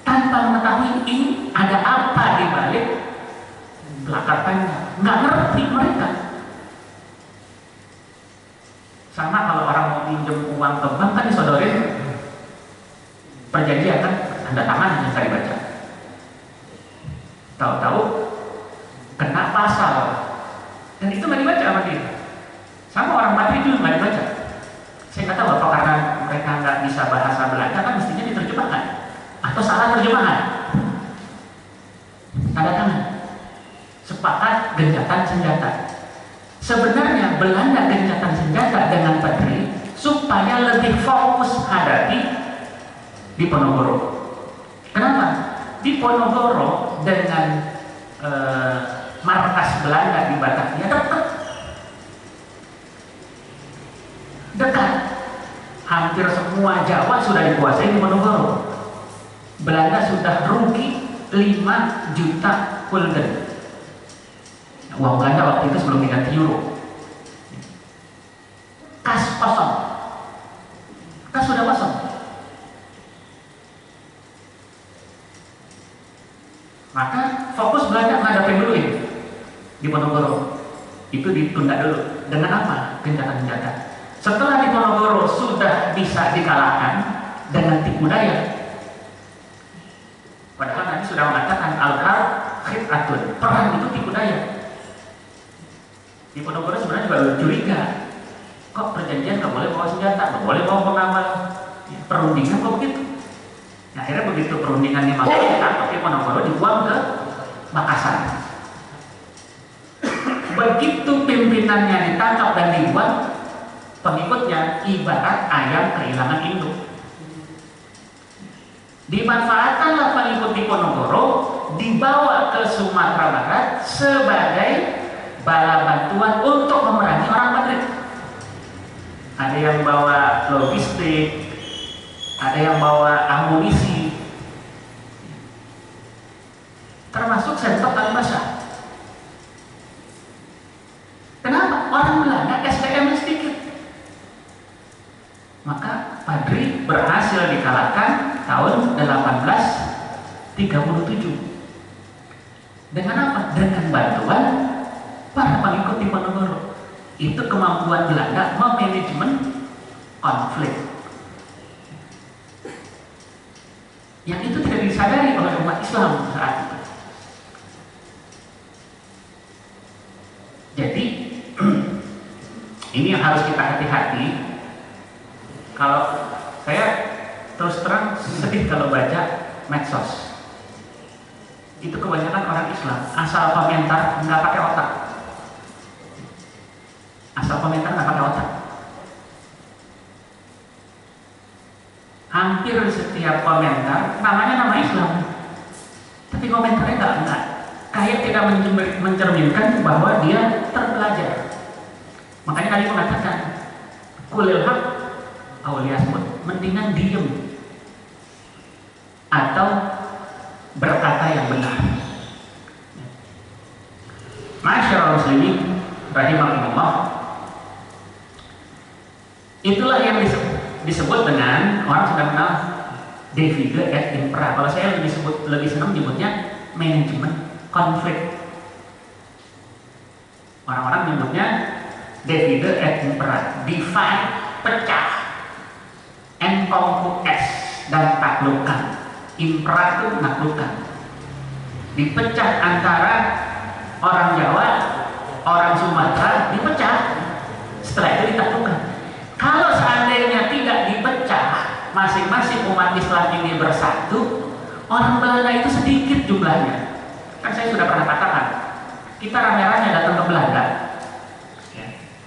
tanpa mengetahui ini ada apa di balik plakat panjang. Nggak ngerti mereka. Sama kalau orang mau pinjam uang ke bank kan disodorin perjanjian, kan tanda tangan yang tadi baca. Tahu-tahu kena pasal, dan itu nggak dibaca sama dia. Sama orang Padri juga nggak dibaca. Saya nggak tahu apa karena mereka nggak bisa bahasa Belanda, kan mestinya diterjemahkan atau salah terjemahan. Tanda tangan, sepakat gencatan senjata. Sebenarnya Belanda gencatan senjata dengan Padri supaya lebih fokus hadapi di Ponorogo. Kenapa? Di Ponorogo dengan markas Belanda di Batavia dekat. Hampir semua Jawa sudah dikuasai di Ponorogo. Belanda sudah rugi 5 juta gulden. Uang Belanda waktu itu sebelum diganti euro. Kas kosong. Kas sudah kosong. Maka fokus Belanda menghadapi dulu ini di Ponorogo. Itu ditunda dulu. Dengan apa? Gencatan senjata. Setelah di Ponorogo sudah bisa dikalahkan dengan tipu daya. Padahal Nabi sudah mengatakan al-harb khid'atun. Perang itu tipu daya. Di Ponorogo sebenarnya juga curiga, kok perjanjian nggak boleh bawa senjata, nggak boleh bawa pengawal, ya, perundingan kok begitu. Nah, akhirnya begitu perundingan dimasukin, tapi Ponorogo dibuang ke Makassar. Begitu pimpinannya ditangkap dan dibuang, pengikutnya ibarat ayam kehilangan induk. Dimanfaatkanlah pengikut di Ponorogo, dibawa ke Sumatera Barat sebagai bala bantuan untuk memerangi orang Padri. Ada yang bawa logistik, ada yang bawa amunisi, termasuk senjata Kalibasa. Kenapa? Orang Belanda SDM sedikit. Maka Padri berhasil dikalahkan tahun 18 37. Dengan apa? Dengan bantuan para pengikut Diponegoro. Itu kemampuan Belanda memanajemen konflik. Yang itu tidak disadari oleh umat Islam saat itu. Jadi ini yang harus kita hati-hati. Kalau saya terus terang sedih kalau baca medsos. Itu kebanyakan orang Islam asal komentar nggak pakai otak. Asal komentar nggak pakai otak. Hampir setiap komentar namanya nama Islam, tapi komentarnya nggak kayak tidak mencerminkan bahwa dia terpelajar. Makanya tadi mengatakan kulil haq awliyasmut, mendingan diem atau berkata yang benar. Masyaallah muslimin rahimakumullah. Itulah yang disebut dengan orang sudah kenal divide et impera. Kalau saya lebih senang menyebutnya manajemen konflik. Orang-orang menyebutnya divide et impera, divide pecah, and conquest dan taklukkan. Impera itu menaklukkan. Dipecah antara orang Jawa, orang Sumatera, dipecah. Setelah itu ditaklukkan. Kalau seandainya tidak dipecah, masing-masing umat Islam ini bersatu, orang Belanda itu sedikit jumlahnya. Kan saya sudah pernah katakan, kita rame-rame datang ke Belanda,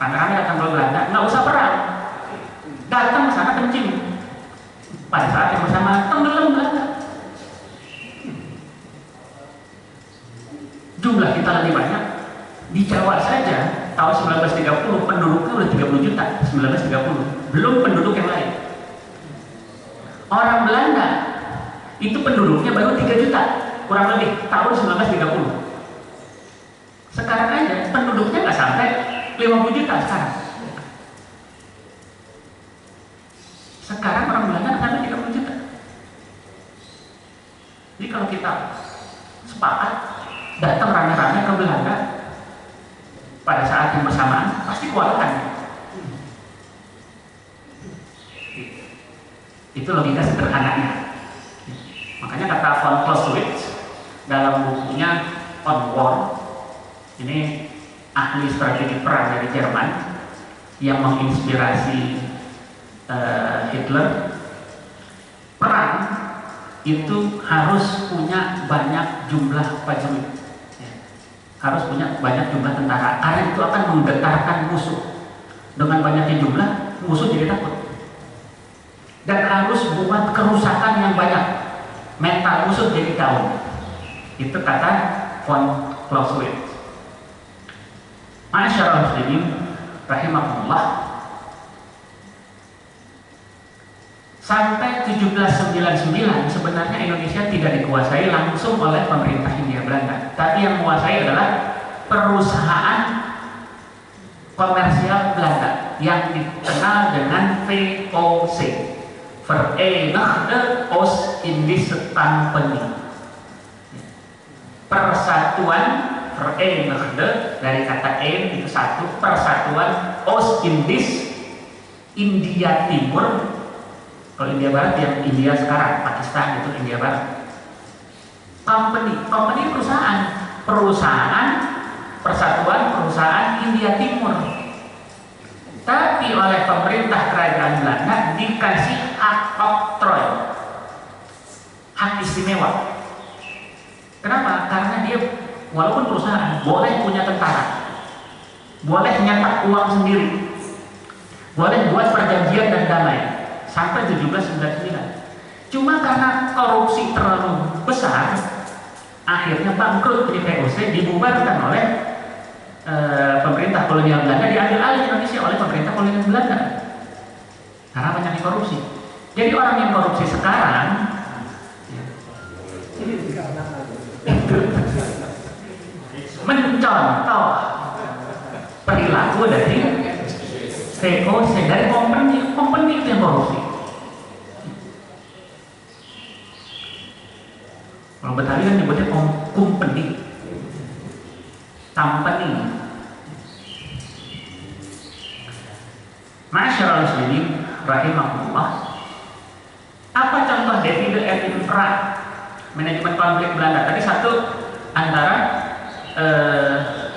rame-rame datang ke Belanda, nggak usah perang, datang ke sana kencing. Pada saat yang bersamaan tenggelam Belanda. Jumlah kita lebih banyak. Di Jawa saja tahun 1930 penduduknya udah 30 juta. 1930 belum penduduk yang lain. Orang Belanda itu penduduknya baru 3 juta kurang lebih tahun 1930. Sekarang aja penduduknya nggak sampai 50 juta sekarang. Sekarang orang Belanda sampai 30 juta. Jadi kalau kita sepakat datang rame-rame ke Belanda pada saat yang bersamaan, pasti kewalahan. Itu logika sederhananya. Makanya kata von Clausewitz dalam bukunya On War, ini ahli strategi perang dari Jerman yang menginspirasi Hitler, perang itu harus punya banyak jumlah prajurit, harus punya banyak jumlah tentara, karena itu akan menggetarkan musuh. Dengan banyaknya jumlah, musuh jadi takut. Dan harus buat kerusakan yang banyak, mental musuh jadi down. Itu kata von Clausewitz. Masyaallah muslimin rahimahullah. Sampai 1799 sebenarnya Indonesia tidak dikuasai langsung oleh pemerintah Hindia Belanda, tapi yang menguasai adalah perusahaan komersial Belanda yang dikenal dengan VOC, Verenigde Oost-Indische Company. Persatuan Verenigde dari kata Een itu satu, persatuan Oost-Indisch, India Timur. Kalau India Barat yang India sekarang, Pakistan itu India Barat. Company perusahaan, persatuan perusahaan India Timur. Tapi oleh pemerintah kerajaan Belanda dikasih hak oktroy, hak istimewa. Kenapa? Karena dia walaupun perusahaan boleh punya tentara, boleh nyetak uang sendiri, boleh buat perjanjian dan damai. Sampai 1799. Cuma karena korupsi terlalu besar, akhirnya bangkrut di VOC, dibubarkan oleh pemerintah kolonial Belanda, diambil alih Indonesia oleh pemerintah kolonial Belanda karena banyak korupsi. Jadi orang yang korupsi sekarang mencontoh perilaku dari VOC, dari company itu yang korupsi. Kalau Betawi kan nyebutnya kumpeni, tampeni. Masyaallah muslimin rahimahullah. Apa contoh divide et impera manajemen konflik Belanda? Tadi satu antara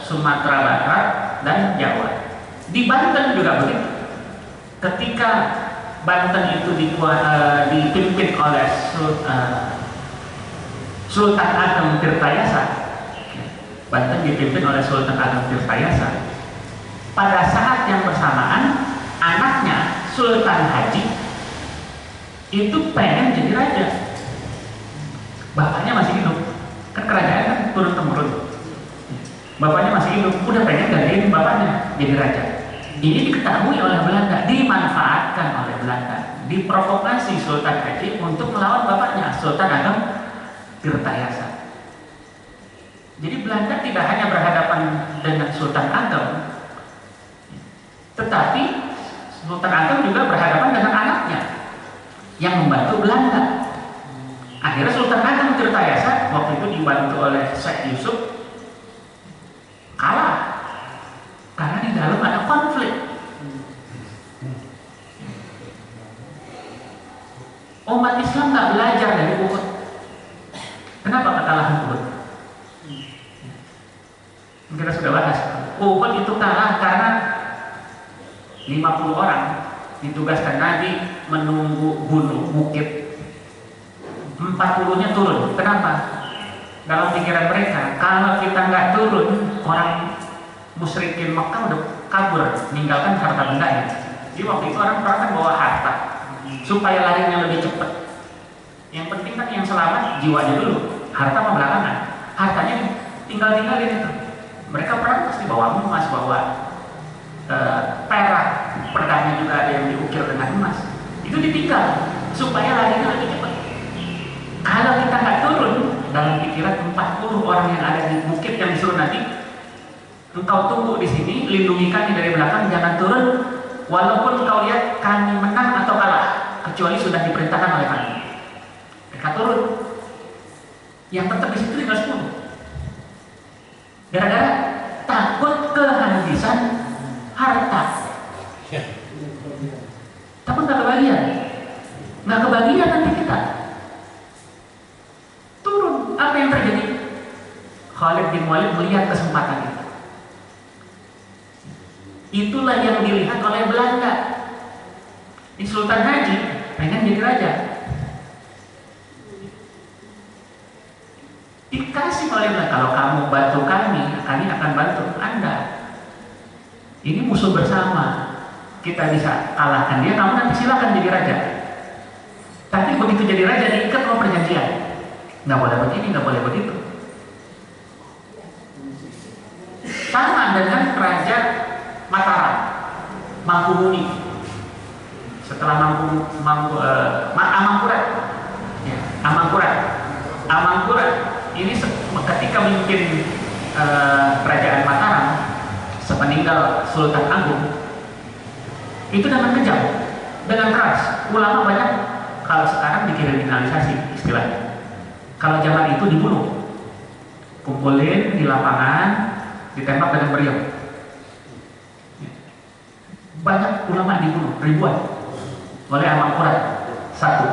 Sumatera Barat dan Jawa. Di Banten juga begitu. Ketika Banten itu dipimpin oleh Sultan Ageng Tirtayasa, Banten dipimpin oleh Sultan Ageng Tirtayasa. Pada saat yang bersamaan, anaknya Sultan Haji itu pengen jadi raja. Bapaknya masih hidup, kan kerajaan kan turun temurun. Bapaknya masih hidup, udah pengen gantiin bapaknya jadi raja. Ini diketahui oleh Belanda, dimanfaatkan oleh Belanda, diprovokasi Sultan Haji untuk melawan bapaknya Sultan Ageng Tirtayasa. Jadi Belanda tidak hanya berhadapan dengan Sultan Ageng, tetapi Sultan Ageng juga berhadapan dengan anaknya yang membantu Belanda. Akhirnya Sultan Ageng Tirtayasa waktu itu dibantu oleh Syekh Yusuf kalah karena di dalam ada konflik. Umat Islam nggak belajar dari Uhud. Kenapa kekalahan Uhud? Kita sudah bahas. Uhud itu kalah karena 50 orang ditugaskan Nabi menunggu gunung bukit, 40-nya turun. Kenapa? Dalam pikiran mereka, kalau kita nggak turun, orang musyrikin Mekah udah kabur, meninggalkan harta bendanya. Jadi waktu itu orang kan bawa harta supaya larinya lebih cepat. Yang penting kan yang selamat jiwanya dulu, harta mah belakangan. Hartanya tinggalin itu. Mereka perang pasti bawa emas, bawa perak, pedangnya juga ada yang diukir dengan emas. Itu ditinggal supaya larinya lebih cepat. Kalau kita nggak turun, dalam pikiran 40 orang yang ada di bukit yang disuruh nanti, engkau tunggu di sini, lindungi kami dari belakang, jangan turun, walaupun engkau lihat kami menang atau kalah, kecuali sudah diperintahkan oleh kami. Mereka turun, yang tetap di situ tinggal 10. Gara-gara takut kehabisan harta. Takut nggak kebagian nanti kita. Turun, apa yang terjadi? Khalid bin Walid melihat kesempatan itu. Itulah yang dilihat oleh Belanda. Di Sultan Haji pengen jadi raja. Dikasih oleh Belanda, kalau kamu bantu kami akan bantu Anda. Ini musuh bersama. Kita bisa kalahkan dia, kamu nanti silakan jadi raja. Tapi begitu jadi raja diikat sama perjanjian. Nggak boleh begini, nggak boleh begitu. Sama dengan Raja Mataram, Mangkubumi. Setelah Amangkurat, ya, Amangkurat ini ketika memimpin kerajaan Mataram sepeninggal Sultan Agung, itu dengan kejam, dengan keras. Ulama banyak, kalau sekarang dikriminalisasi istilahnya. Kalau zaman itu dibunuh, kumpulin di lapangan, ditembak dengan meriam. Banyak ulama dibunuh, ribuan, oleh Amangkurat satu.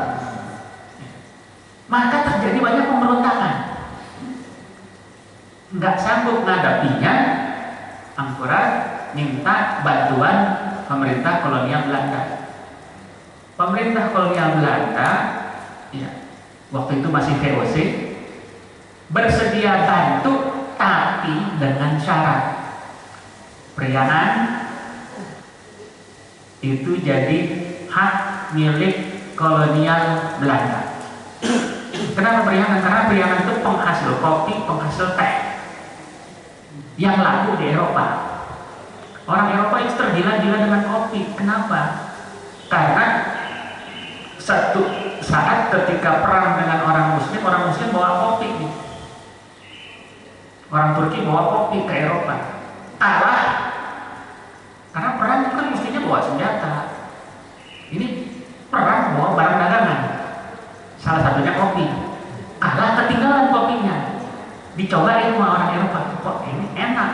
Maka terjadi banyak pemberontakan. Nggak sanggup menghadapinya, Amangkurat minta bantuan pemerintah kolonial Belanda. Pemerintah kolonial Belanda, ya, waktu itu masih VOC, bersedia bantu, tapi dengan syarat Priangan itu jadi hak milik kolonial Belanda. Kenapa Priangan? Karena Priangan itu penghasil kopi, penghasil teh yang laku di Eropa. Orang Eropa itu tergila-gila dengan kopi. Kenapa? Karena satu saat ketika perang dengan orang Muslim bawa kopi. Orang Turki bawa kopi ke Eropa. Kalah. Karena perang itu kan mestinya bawa senjata. Ini perang bawa barang dagangan. Salah satunya kopi. Kalah, ketinggalan Dicobain sama orang Eropa, kok ini enak.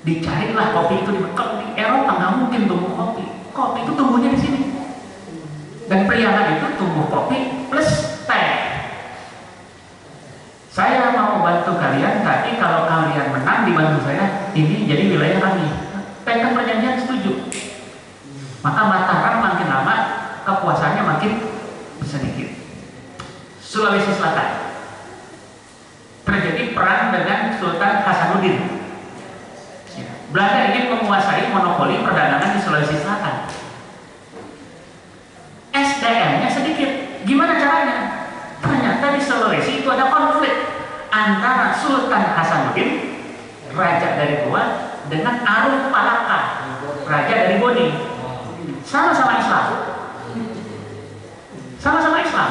Dicarilah kopi itu kalau di Eropa nggak mungkin tumbuh kopi. Kopi itu tumbuhnya di sini. Dan Priangan itu tumbuh kopi plus teh. Saya mau bantu kalian, tapi kalau kalian menang dibantu saya, ini jadi wilayah kami. Pekan perjanjian setuju. Maka Mataram makin lama kekuasaannya makin sedikit. Sulawesi Selatan terjadi perang dengan Sultan Hasanuddin. Belanda ingin menguasai monopoli perdagangan di Sulawesi Selatan. SDM-nya sedikit. Gimana caranya? Ternyata di Sulawesi itu ada konflik antara Sultan Hasanuddin, raja dari Goa, dengan Arif Palaka, raja dari Boni. Sama-sama Islam. Sama-sama Islam.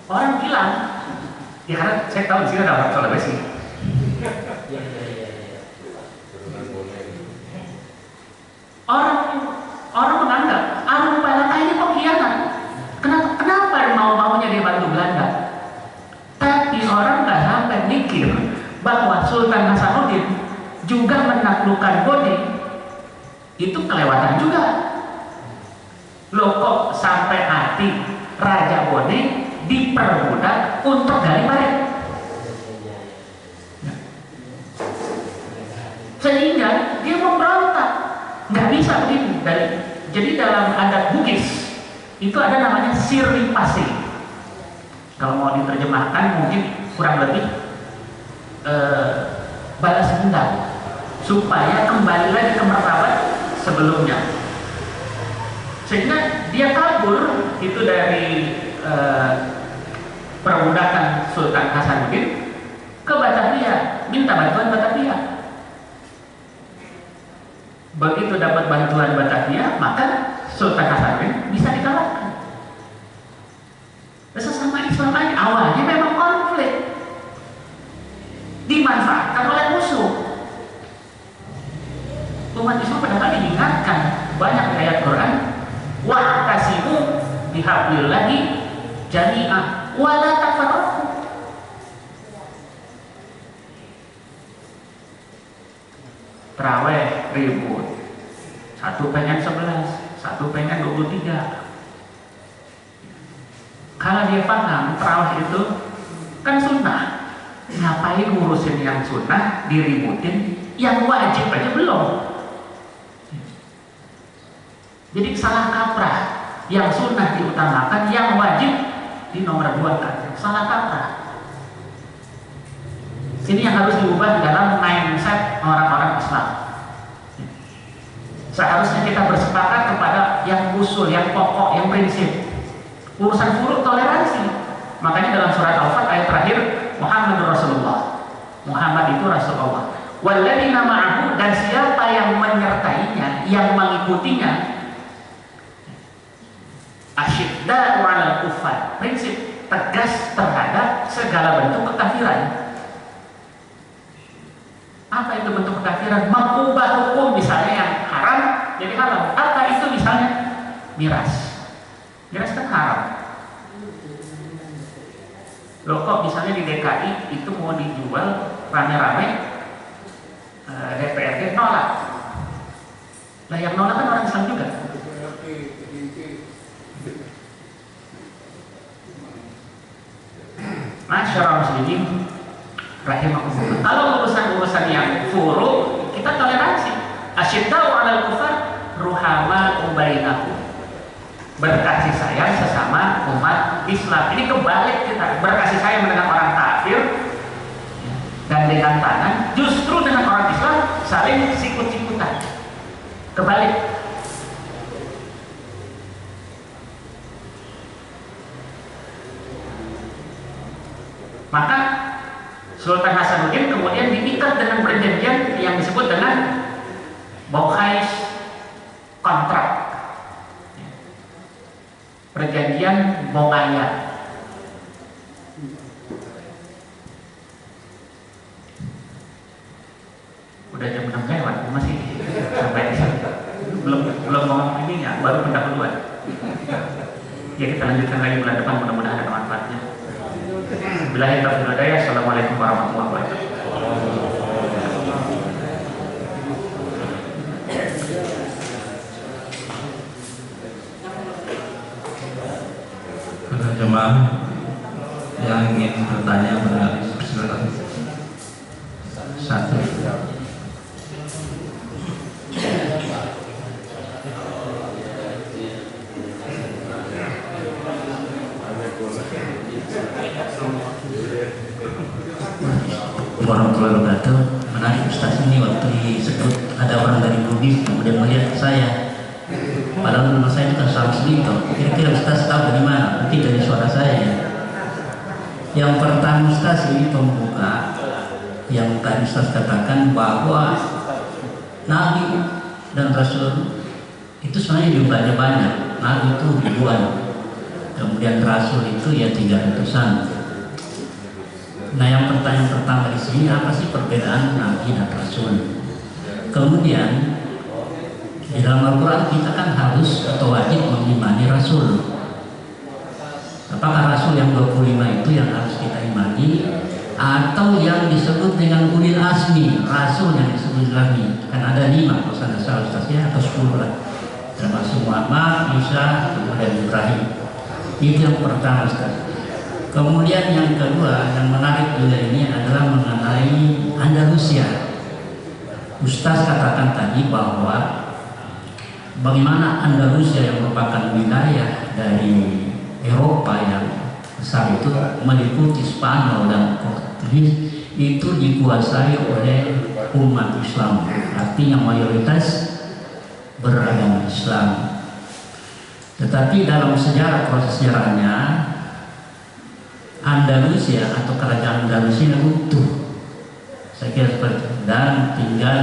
Orang bilang, ya karena saya tahu di sini ada orang Sulawesi. Orang menganggap Arif Palaka ini pengkhianat. Kenapa mau-maunya dia bantu Belanda? Tapi orang nggak sampai mikir bahwa Sultan Hasanuddin juga menaklukkan Boni. Itu kelewatan juga. Loh kok sampai hati Raja Boni diperbudak untuk gali parit. Sehingga dia memberontak. Nggak bisa begitu. Jadi dalam adat Bugis itu ada namanya siripasi. Kalau mau diterjemahkan mungkin kurang lebih balas dendam supaya kembali lagi ke martabat sebelumnya. Sehingga dia kabur itu dari perbudakan Sultan Hasanuddin ke Batavia, minta bantuan Batavia. Begitu dapat bantuan Batavia, maka Sultan Hasanuddin bisa dikalahkan. Sesama Islam aja awalnya memang konflik, dimanfaatkan oleh musuh. Umat Islam padahal diingatkan banyak ayat Quran, wa'tasimu bihablillahi jami'ah wa la tafarraqu. Terawih ribut, satu pengen 11, satu pengen 23. Kalau dia paham terawih itu kan sunnah, ngapain ngurusin yang sunnah diributin, yang wajib aja belum. Jadi salah kaprah, yang sunnah diutamakan, yang wajib di nomor 2 kan, salah kaprah. Ini yang harus diubah dalam mindset orang-orang Islam. Seharusnya kita bersepakat kepada yang usul, yang pokok, yang prinsip. Urusan furuk toleransi. Makanya dalam surat Al-Fat ayat terakhir, Muhammadur Rasulullah. Muhammad itu Rasulullah. Walladzina ma'ahu, dan siapa yang menyertainya, yang mengikutinya, asyidda'u 'alal kuffar. Prinsip tegas terhadap segala bentuk kekafiran. Apa itu bentuk kekafiran? Mengubah hukum misalnya yang haram jadi halal. Apa itu misalnya? Miras. Miras kan haram. Loh kok misalnya di DKI itu mau dijual rame-rame, DPRD nolak. Lah yang nolak kan orang Islam juga. Masyaallah muslimin rahimahumullah. Kalau urusan-urusan yang furu kita toleransi. Asyidda'u 'alal kufar ruhama bainahum. Berkasih sayang sesama umat Islam. Ini kebalik kita, berkasih sayang dengan orang kafir dan dengan tangan, justru dengan orang Islam saling sikut-sikutan. Kebalik. Maka Sultan Hasanuddin kemudian diikat dengan perjanjian yang disebut dengan Baukhais kontrak. Perjanjian Bongaya. Udah jam 6 lewat, masih sampai di sini. Belum ngomong ininya, baru pendahuluan. Ya kita lanjutkan lagi bulan depan, mudah-mudahan ada manfaatnya. Billahi taufiq wal hidayah. Assalamualaikum warahmatullahi wabarakatuh. Para jemaah yang ingin bertanya beralih, silakan. Satu. Warahmatullahi wabarakatuh. Menarik Ustaz, ini waktu disebut ada orang dari Bugis kemudian melihat saya, padahal nama saya itu kan Samsulito. Kira-kira Ustaz tahu dari mana? Mungkin dari suara saya ya. Yang pertama Ustaz, ini pembuka yang tadi Ustaz katakan bahwa Nabi dan Rasul itu sebenarnya jumlahnya banyak. Nabi itu ribuan, kemudian Rasul itu ya 300-an. Nah, yang pertanyaan pertama di sini, apa sih perbedaan Nabi dan Rasul? Kemudian di dalam Al-Quran kita kan harus atau wajib mengimani Rasul. Apakah Rasul yang 25 itu yang harus kita imani, atau yang disebut dengan ulil azmi, Rasul yang disebut lagi? Kan ada 5 kalau saya salah Ustaznya, atau 10 lah, termasuk Muhammad, Isa, kemudian Ibrahim. Itu yang pertama Ustaz. Kemudian yang kedua yang menarik juga ini adalah mengenai Andalusia. Ustaz katakan tadi bahwa bagaimana Andalusia yang merupakan wilayah dari Eropa yang besar itu meliputi Spanyol dan Portugis, itu dikuasai oleh umat Islam, artinya mayoritas beragama Islam. Tetapi dalam sejarah, proses sejarahnya, Andalusia atau kerajaan Andalusia utuh, saya kira seperti itu, dan tinggal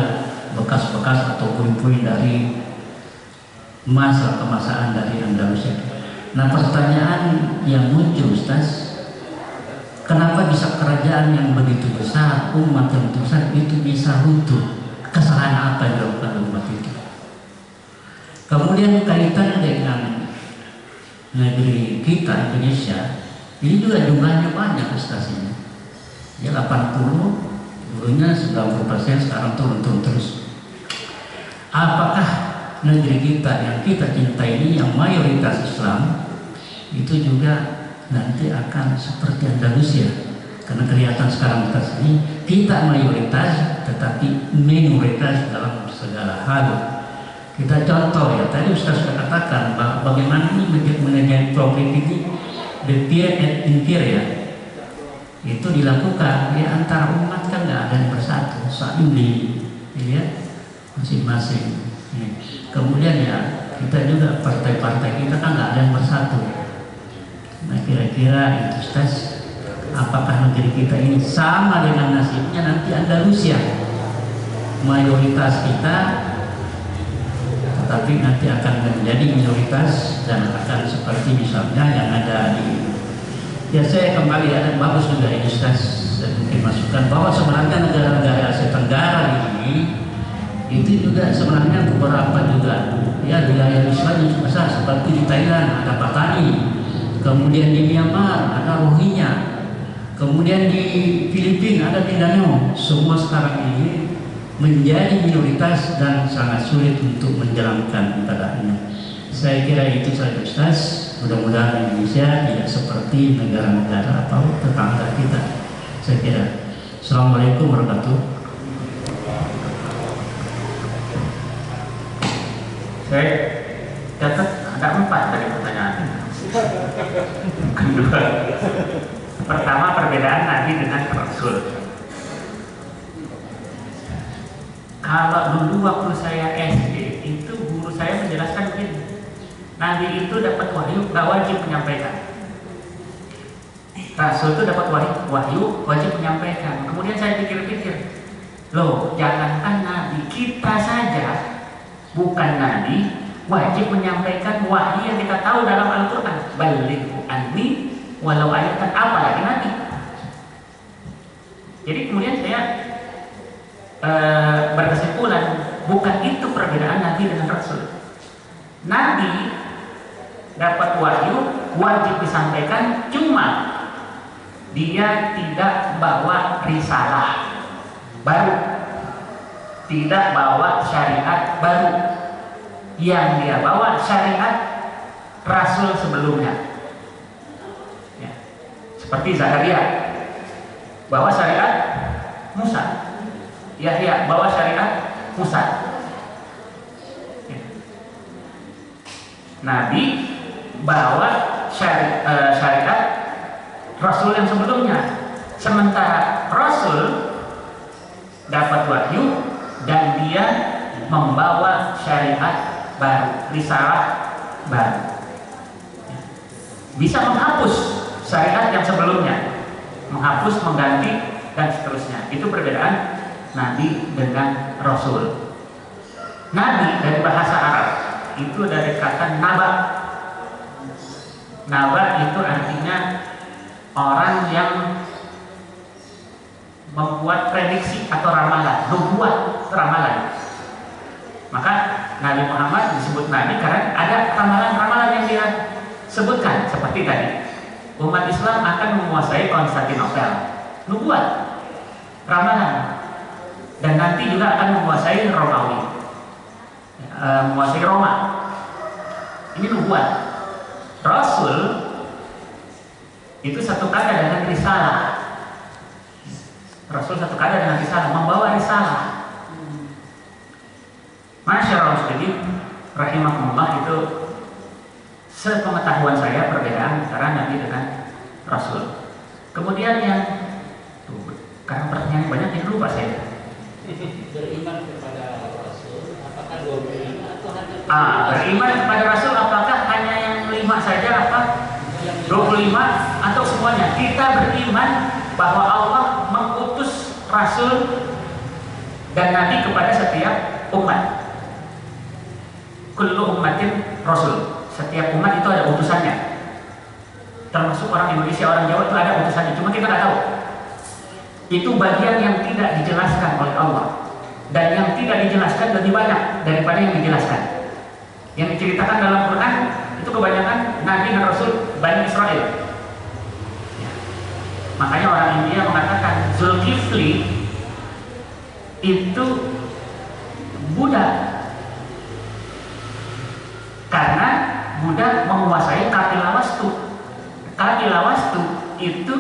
bekas-bekas atau puing-puing dari masa kemasaan dari Andalusia. Nah, pertanyaan yang muncul Ustaz, kenapa bisa kerajaan yang begitu besar, umat yang begitu besar itu bisa runtuh? Kesalahan apa yang dilakukan umat itu? Kemudian kaitannya dengan negeri kita Indonesia, ini juga jumlahnya banyak Ustaz ini. Ya 80, dulunya 90%, sekarang turun terus. Apakah negeri kita yang kita cintai ini yang mayoritas Islam itu juga nanti akan seperti Andalusia? Karena kelihatan sekarang kita sini kita mayoritas tetapi minoritas dalam segala hal. Kita contoh ya, tadi Ustaz sudah katakan bahwa bagaimana ini menjadi problem ini, the peer and inferior itu dilakukan ya, antara umat kan nggak ada yang bersatu, saling ya, masing-masing. Ya. Kemudian ya kita juga partai-partai kita kan nggak ada yang bersatu. Nah, kira-kira itu Ustaz, apakah negeri kita ini sama dengan nasibnya nanti Andalusia, mayoritas kita tetapi nanti akan menjadi minoritas dan akan seperti misalnya yang ada di, ya saya kembali ada bagus juga ini Ustaz, saya mungkin masukkan bahwa sebenarnya negara-negara Asia Tenggara ini itu juga sebenarnya beberapa juga ya wilayah Islam yang besar, seperti di Thailand ada Patani, kemudian di Myanmar ada Rohingya, kemudian di Filipina ada Mindanao. Semua sekarang ini menjadi minoritas dan sangat sulit untuk menjalankan ibadahnya. Saya kira itu saja Ustaz. Mudah-mudahan Indonesia tidak seperti negara-negara atau tetangga kita. Saya kira. Assalamualaikum warahmatullahi wabarakatuh. Saya catat ada 4 dari pertanyaan. Kedua, pertama perbedaan Nabi dengan Rasul. Kalau dulu waktu saya SD itu guru saya menjelaskan begini, Nabi itu dapat wahyu, gak wajib menyampaikan. Rasul itu dapat wahyu, wajib menyampaikan. Kemudian saya pikir-pikir, loh, jangankan Nabi, kita saja bukan Nabi, wajib menyampaikan wahyu yang kita tahu dalam Al-Quran. Balighu anni walau ayatan, apa lagi Nabi. Jadi kemudian saya berkesimpulan, bukan itu perbedaan Nabi dengan Rasul. Nabi dapat wahyu, wajib disampaikan, cuma dia tidak bawa risalah baru, tidak bawa syariat baru. Yang dia bawa syariat rasul sebelumnya. Ya. Seperti Zakaria bawa syariat Musa, Yahya bawa syariat Musa. Ya. Nabi bawa syariat rasul yang sebelumnya. Sementara rasul dapat wahyu dan dia membawa syariat baru, risalah baru. Bisa menghapus syariat yang sebelumnya, menghapus, mengganti, dan seterusnya. Itu perbedaan Nabi dengan Rasul. Nabi dari bahasa Arab itu dari kata naba. Naba itu artinya orang yang membuat prediksi atau ramalan, membuat ramalan. Maka Nabi Muhammad disebut Nabi karena ada ramalan-ramalan yang dia sebutkan. Seperti tadi, umat Islam akan menguasai Konstantinopel, nubuat, ramalan. Dan nanti juga akan menguasai Romawi, menguasai Roma. Ini nubuat. Rasul itu satu kata dengan risalah. Rasul satu kata dengan risalah, membawa risalah. Masyaallah muslimin rahimakumullah, itu sepengetahuan saya perbedaan antara Nabi dengan Rasul. Kemudian yang karena pertanyaan banyak yang lupa saya. Beriman kepada Rasul, apakah 25 atau hanya beriman kepada Rasul apakah hanya yang 5 saja, apa 25 atau semuanya? Kita beriman bahwa Allah mengutus Rasul dan Nabi kepada setiap umat. Kullu ummatin Rasul. Setiap umat itu ada utusannya. Termasuk orang Indonesia, orang Jawa itu ada utusannya. Cuma kita nggak tahu. Itu bagian yang tidak dijelaskan oleh Allah. Dan yang tidak dijelaskan lebih banyak daripada yang dijelaskan. Yang diceritakan dalam Quran itu kebanyakan Nabi dan Rasul Bani Israel. Ya. Makanya orang India mengatakan Zulkifli itu Buddha, karena Buddha menguasai Kapilawastu. Kapilawastu itu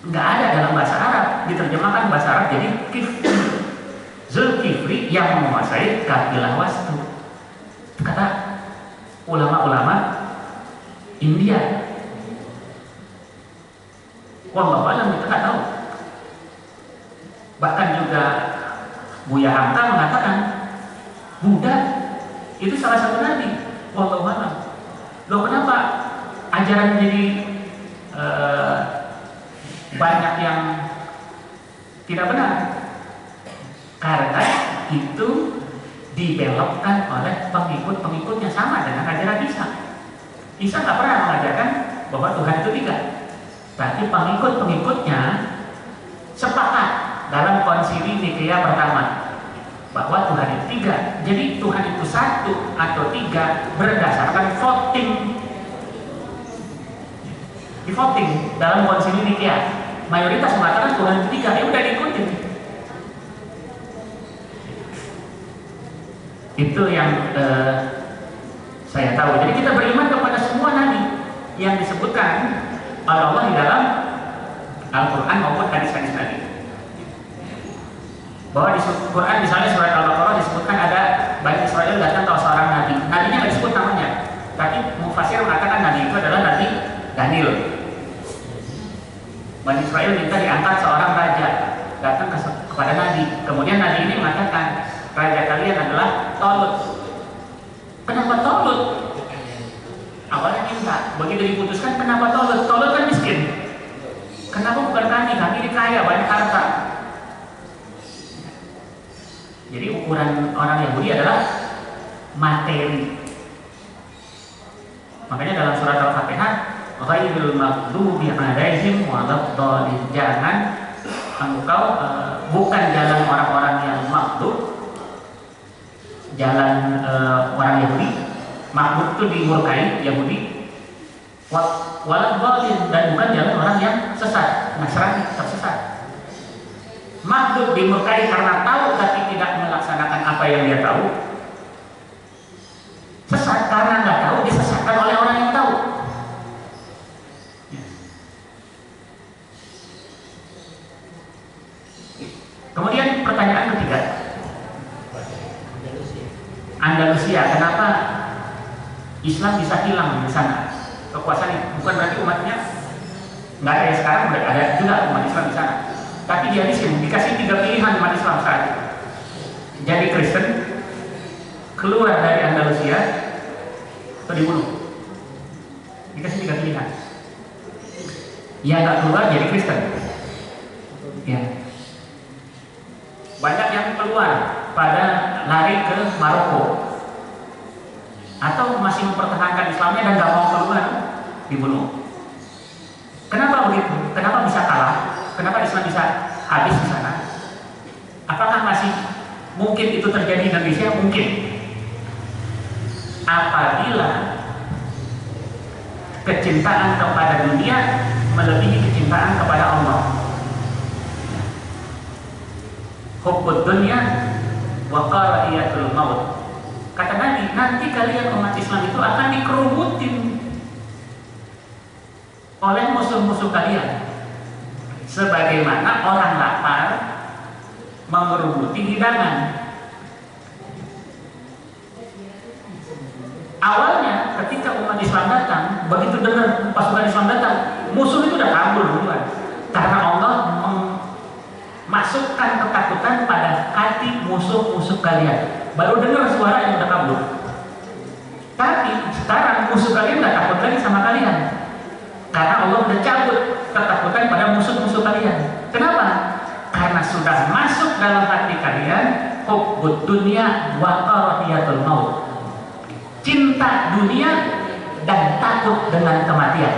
nggak ada dalam bahasa Arab, diterjemahkan bahasa Arab jadi Kifli. Zulkifli yang menguasai Kapilawastu, kata ulama-ulama India. Wallahu a'lam, kita nggak tahu. Bahkan juga Buya Hamka mengatakan Buddha itu salah satu nabi. Wallahu a'lam. Loh, kenapa ajaran jadi banyak yang tidak benar? Karena itu dibelokkan oleh pengikut-pengikutnya, sama dengan ajaran Isa. Isa nggak pernah mengajarkan bahwa Tuhan itu 3, tapi pengikut-pengikutnya sepakat dalam konsili Nikea pertama bahwa Tuhan itu 3. Jadi Tuhan itu 1 atau 3 berdasarkan voting. Di voting dalam konsili Nikea, mayoritas mengatakan Tuhan itu 3. Ya udah diikutin. Itu yang saya tahu. Jadi kita beriman kepada semua nabi yang disebutkan oleh Allah di dalam Al-Quran maupun hadis-hadis Nabi. Bahwa di Quran misalnya surat Al-Baqarah disebutkan ada Bani Israel datang ke seorang nabi. Nabinya nggak disebut namanya, tapi Mufasir mengatakan nabi itu adalah Nabi Daniel. Bani Israel minta diangkat seorang raja, datang kepada nabi. Kemudian nabi ini mengatakan, raja kalian adalah Tolut. Kenapa Tolut? Awalnya minta, begitu diputuskan kenapa Tolut? Tolut kan miskin. Kenapa bukan kami? Kami ini kaya, banyak harta. Jadi ukuran orang Yahudi adalah materi. Makanya dalam surat Al-Fatihah, ghairil maghdubi 'alaihim waladdallin, jangan engkau bukan jalan orang-orang yang maghdub, jalan orang Yahudi. Maghdub itu dimurkai Yahudi, Walat bolin, dan bukan jalan orang yang sesat, Nasrani tersesat. Makhluk dimurkai karena tahu tapi tidak melaksanakan apa yang dia tahu. Sesat karena nggak tahu, disesatkan oleh orang yang tahu. Kemudian pertanyaan ketiga, Andalusia, kenapa Islam bisa hilang di sana kekuasaannya? Bukan berarti umatnya nggak ada, yang sekarang udah ada juga umat Islam di sana. Tapi dia di sini dikasih 3 pilihan umat Islam saat itu. Jadi Kristen, keluar dari Andalusia, atau dibunuh. Dikasih 3 pilihan. Ya nggak keluar jadi Kristen. Ya. Banyak yang keluar pada lari ke Maroko, atau masih mempertahankan Islamnya dan nggak mau keluar, dibunuh. Kenapa begitu? Kenapa bisa kalah? Kenapa Islam bisa habis di sana? Apakah masih mungkin itu terjadi di Indonesia? Mungkin. Apabila kecintaan kepada dunia melebihi kecintaan kepada Allah. Hubbud dunya wa qara'iyatul maut. Kata Nabi, nanti kalian umat Islam itu akan dikerumutin oleh musuh-musuh kalian, sebagaimana orang lapar mengerubuti hidangan. Awalnya ketika umat Islam datang, begitu dengar pasukan Islam datang, musuh itu udah kabur duluan, karena Allah masukkan ketakutan pada hati musuh-musuh kalian. Baru dengar suara yang udah kabur. Tapi sekarang musuh kalian udah takut lagi sama kalian, karena Allah udah cabut ketakutan pada musuh-musuh kalian. Kenapa? Karena sudah masuk dalam hati kalian hubbud dunya wa qara'iyatul maut. Cinta dunia dan takut dengan kematian.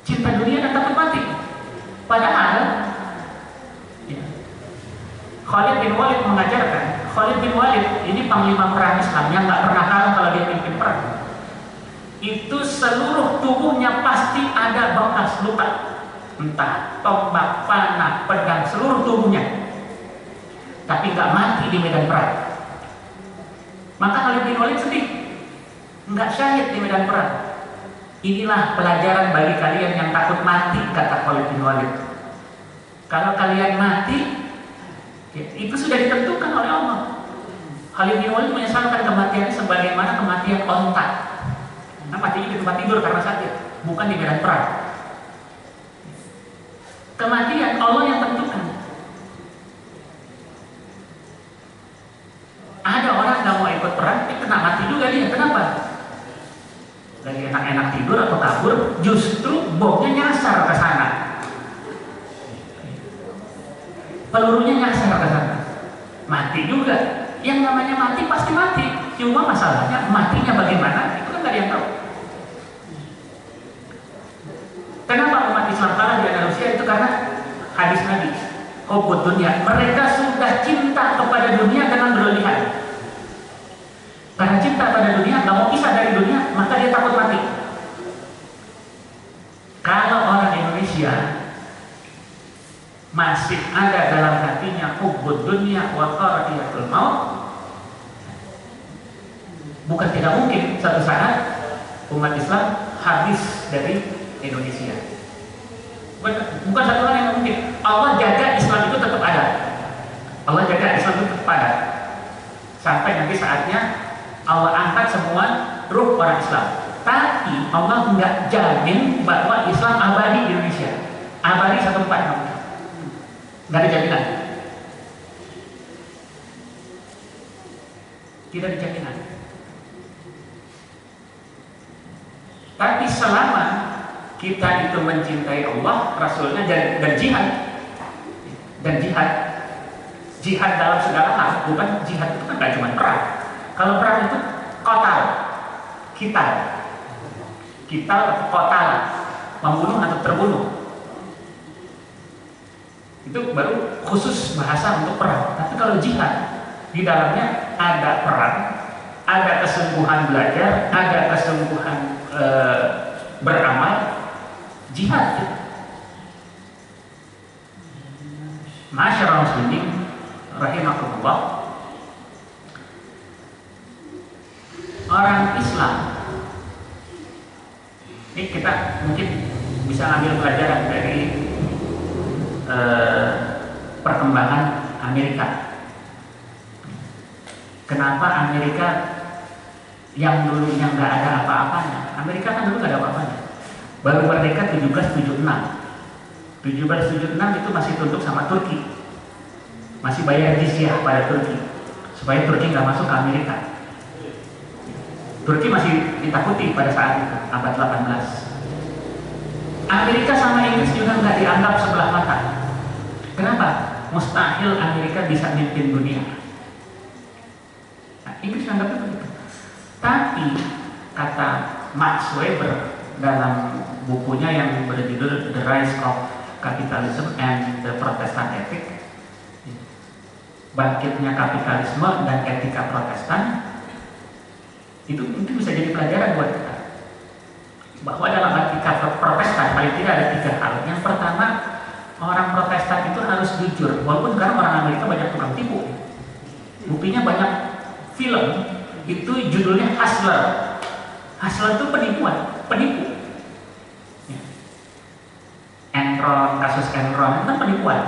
Cinta dunia dan takut mati. Padahal Khalid bin Walid mengajarkan, Khalid bin Walid ini panglima perang Islam yang nggak pernah kalah kalau dia pimpin perang. Itu seluruh tubuhnya pasti ada bekas luka, entah tombak, panah, pedang, seluruh tubuhnya, tapi nggak mati di medan perang. Maka Khalid bin Walid sedih, nggak syahid di medan perang. Inilah pelajaran bagi kalian yang takut mati, kata Khalid bin Walid. Kalau kalian mati, itu sudah ditentukan oleh Allah. Khalid bin Walid menyesalkan kematian sebagaimana kematian onta. Nah, matinya di tempat tidur karena sakit, bukan di medan perang. Kematian Allah yang tentukan. Ada orang nggak mau ikut perang, kena mati juga dia. Kenapa? Lagi enak-enak tidur atau kabur, justru bomnya nyasar ke sana. Pelurunya nyasar ke sana, mati juga. Yang namanya mati pasti mati, cuma masalahnya matinya bagaimana itu kan nggak ada yang tahu. Kenapa umat Islam kalah di Andalusia? Itu karena hadis Nabi, hubbud dunya. Mereka sudah cinta kepada dunia dengan berlebihan. Karena cinta pada dunia, nggak mau pisah dari dunia, maka dia takut mati. Kalau orang Indonesia masih ada dalam hatinya hubbud dunya wa qara'iyatul maut, bukan tidak mungkin suatu saat umat Islam habis dari Indonesia. Bukan satu hal yang mungkin. Allah jaga Islam itu tetap ada. Allah jaga Islam itu tetap ada sampai nanti saatnya Allah angkat semua ruh orang Islam. Tapi Allah nggak jamin bahwa Islam abadi di Indonesia, abadi 1460. Nggak ada jaminan. Tidak ada jaminan. Tapi selama kita itu mencintai Allah, Rasulnya dan jihad dalam segala hal, bukan jihad itu kan gak cuma perang. Kalau perang itu kita kotal, membunuh atau terbunuh. Itu baru khusus bahasa untuk perang. Tapi kalau jihad, di dalamnya ada perang, ada kesungguhan belajar, ada kesungguhan beramal, jihad. Masyarakat muslimin rahimakumullah, orang Islam ini kita mungkin bisa ambil pelajaran dari perkembangan Amerika. Kenapa Amerika yang dulunya nggak ada apa-apanya? Amerika kan dulu nggak ada apa-apanya. Baru merdeka 1776. 1776 itu masih tunduk sama Turki, masih bayar jizyah pada Turki supaya Turki nggak masuk ke Amerika. Turki masih ditakuti pada saat itu, abad 18. Amerika sama Inggris juga nggak dianggap sebelah mata. Kenapa? Mustahil Amerika bisa mimpin dunia. Nah, Inggris anggap begitu. Tapi kata Max Weber dalam bukunya yang berjudul The Rise of Capitalism and the Protestant Ethic, bangkitnya kapitalisme dan etika Protestan, itu mungkin bisa jadi pelajaran buat kita bahwa dalam etika Protestan paling tidak ada 3 hal. Yang pertama, orang Protestan itu harus jujur, walaupun sekarang orang Amerika banyak tukang tipu. Buktinya banyak film itu judulnya Hustler. Hustler itu penipu. Enron, kasus Enron itu kan penipuan.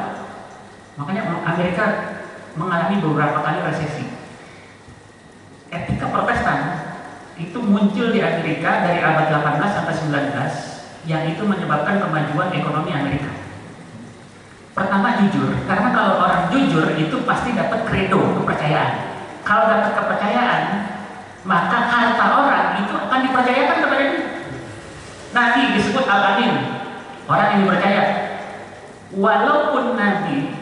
Makanya Amerika mengalami beberapa kali resesi. Etika Protestan itu muncul di Amerika dari abad 18 sampai 19, yang itu menyebabkan kemajuan ekonomi Amerika. Pertama, jujur, karena kalau orang jujur itu pasti dapat credo, kepercayaan. Kalau dapat kepercayaan, maka harta orang itu akan dipercayakan kepada dia. Nabi disebut Al-Amin, orang yang dipercaya. Walaupun Nabi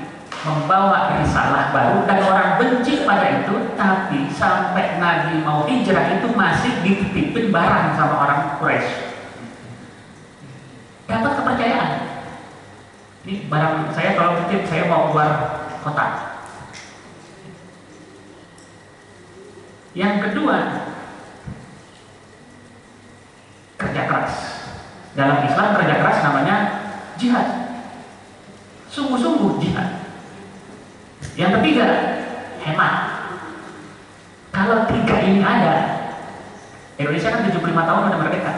membawa risalah baru dan orang benci pada itu, tapi sampai Nabi mau hijrah itu masih dititipin barang sama orang Quraisy. Dapat kepercayaan. Ini barang saya kalau titip, saya mau keluar kota. Yang kedua, kerja keras. Dalam Islam kerja keras namanya jihad. Sungguh-sungguh jihad. Yang ketiga, hemat. Kalau 3 ini ada, Indonesia kan 75 tahun udah merdeka.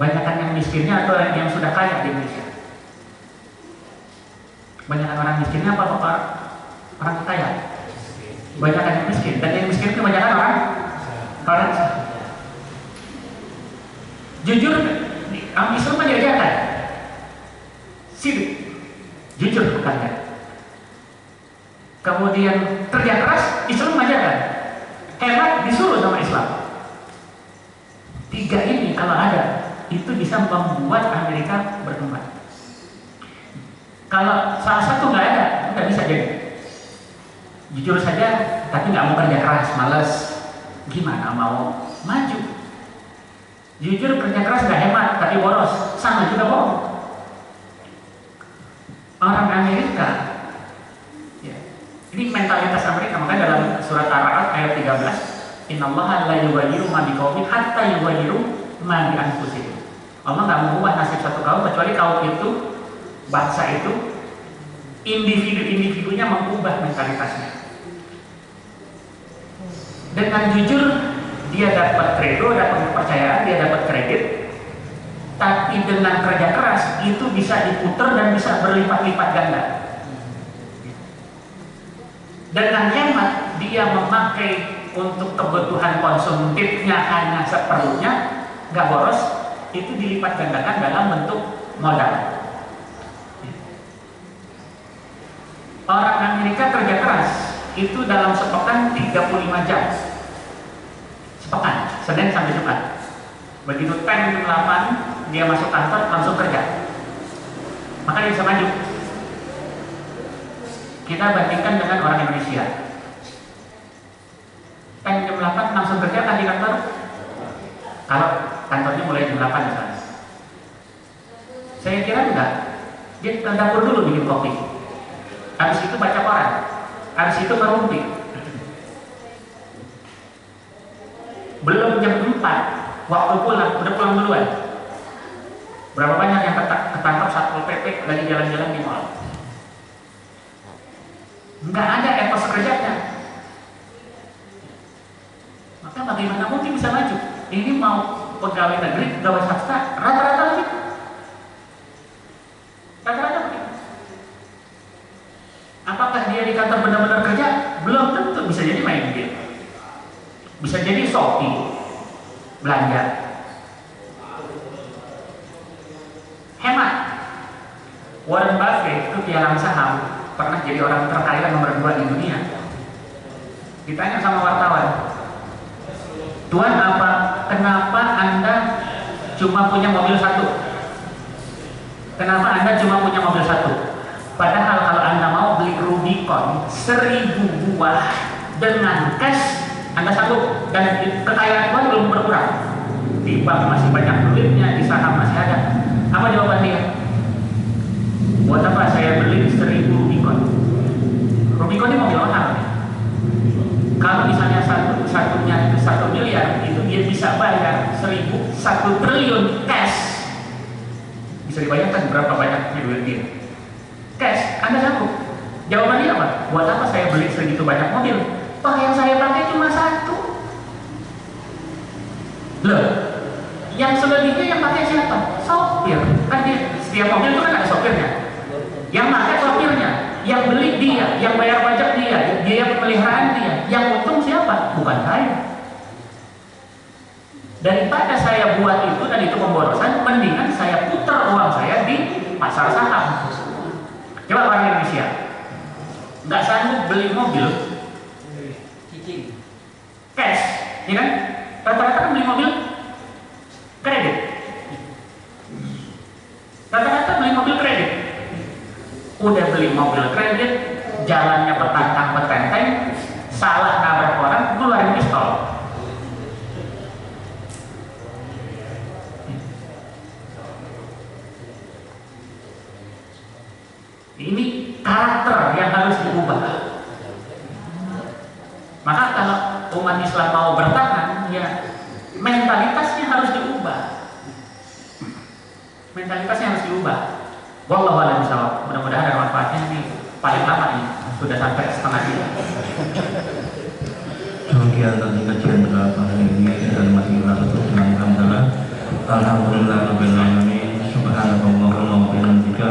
Banyakan yang miskinnya atau yang sudah kaya di Indonesia? Banyakan orang miskinnya apa orang kaya? Banyakan yang miskin, dan yang miskin itu banyakan orang jujur. Islam mengajarkan sidik, jujur bukan kan? Kemudian kerja keras, Islam mengajarkan. Hemat disuruh sama Islam. 3 ini kalau ada, itu bisa membuat Amerika berkembang. Kalau salah satu nggak ada, nggak bisa jadi. Jujur saja, tapi nggak mau kerja keras, malas. Gimana mau maju? Jujur kerja keras nggak hemat, tapi boros, sama juga bohong. Orang Amerika, ya, ini mentalitas Amerika. Makanya dalam surat Ar-Ra'd ayat 13, Innallaha la yughayyiru ma biqaumin hatta yughayyiru ma bi anfusihim. Allah nggak mengubah nasib satu kaum kecuali kaum itu, bangsa itu, individu-individunya mengubah mentalitasnya. Dengan jujur dia dapat credo, dapat kepercayaan, dia dapat kredit. Tapi dengan kerja keras itu bisa diputar dan bisa berlipat-lipat ganda. Dengan hemat dia memakai untuk kebutuhan konsumtifnya hanya seperlunya, nggak boros, itu dilipat gandakan dalam bentuk modal. Orang Amerika kerja keras itu dalam sepekan 35 jam. Sepekan, Senin sampai Jumat. Begitu time jam 8 dia masuk kantor langsung kerja. Maka dia bisa maju. Kita bandingkan dengan orang Indonesia. Time jam 8 langsung kerja kan di kantor. Kalau kantornya mulai jam 8 misalnya. Saya kira enggak. Dia ke dapur dulu bikin kopi. Habis itu baca koran, habis itu ngerumpi. belum jam 4 waktu pulang, udah pulang duluan. Berapa banyak yang ketangkap Satpol PP lagi jalan-jalan di mall? Nggak ada etos kerjanya. Maka bagaimana mungkin bisa maju? Ini mau pegawai negeri, pegawai swasta, rata-rata begitu. Rata-rata begitu. Apakah dia di kantor benar-benar kerja? Belum tentu. Bisa jadi main game, bisa jadi shopping, belanja, hemat. Warren Buffett itu pialang saham, pernah jadi orang terkaya nomor 2 di dunia. Ditanya sama wartawan, Tuan, kenapa Anda cuma punya mobil 1? Kenapa Anda cuma punya mobil 1? Padahal kalau Anda mau beli Rubicon 1000 buah dengan cash, Anda sanggup, dan kekayaan Tuan belum berkurang. Di bank masih banyak duitnya, di saham masih ada. Apa jawaban dia? Buat apa saya beli 1000 Rubicon? Rubicon ini mobil mahal. Kalau misalnya satunya itu 1 miliar, itu dia bisa bayar 1 triliun cash. Bisa dibayangkan berapa banyaknya duit dia. Cash, Anda sanggup? Jawabannya apa? Buat apa saya beli segitu banyak mobil? Toh yang saya pakai cuma 1. Loh, yang selebihnya yang pakai siapa? Sopir. Kan dia, setiap mobil itu kan ada sopirnya. Yang pakai sopirnya, yang beli dia, yang bayar pajak dia, biaya pemeliharaan dia. Yang untung siapa? Bukan saya. Daripada saya buat itu dan itu pemborosan, mendingan saya putar uang saya di pasar saham. Coba orang Indonesia nggak sanggup beli mobil cash, ya kan? Rata-rata kan beli mobil kredit. Rata-rata beli mobil kredit. Udah beli mobil kredit, jalannya petantang-petenteng, salah nabrak orang, keluarin pistol. Ini karakter yang harus diubah. Maka kalau umat Islam mau bertahan, ya mentalitasnya harus diubah. Mentalitasnya harus diubah. Wallahu a'lam bishawab. Mudah-mudahan ada manfaatnya. Ini paling lama nih, sudah sampai setengah jam. Demikian tadi kajian pada hari ini dan masih lanjut dengan hamdalah. Alhamdulillah rabbil alamin. Subhanallahumma wa bihamdika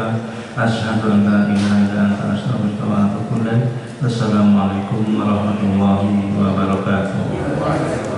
asyhadu an la ilaha illa anta astaghfiruka wa atubu ilaik. Assalamualaikum warahmatullahi wabarakatuh.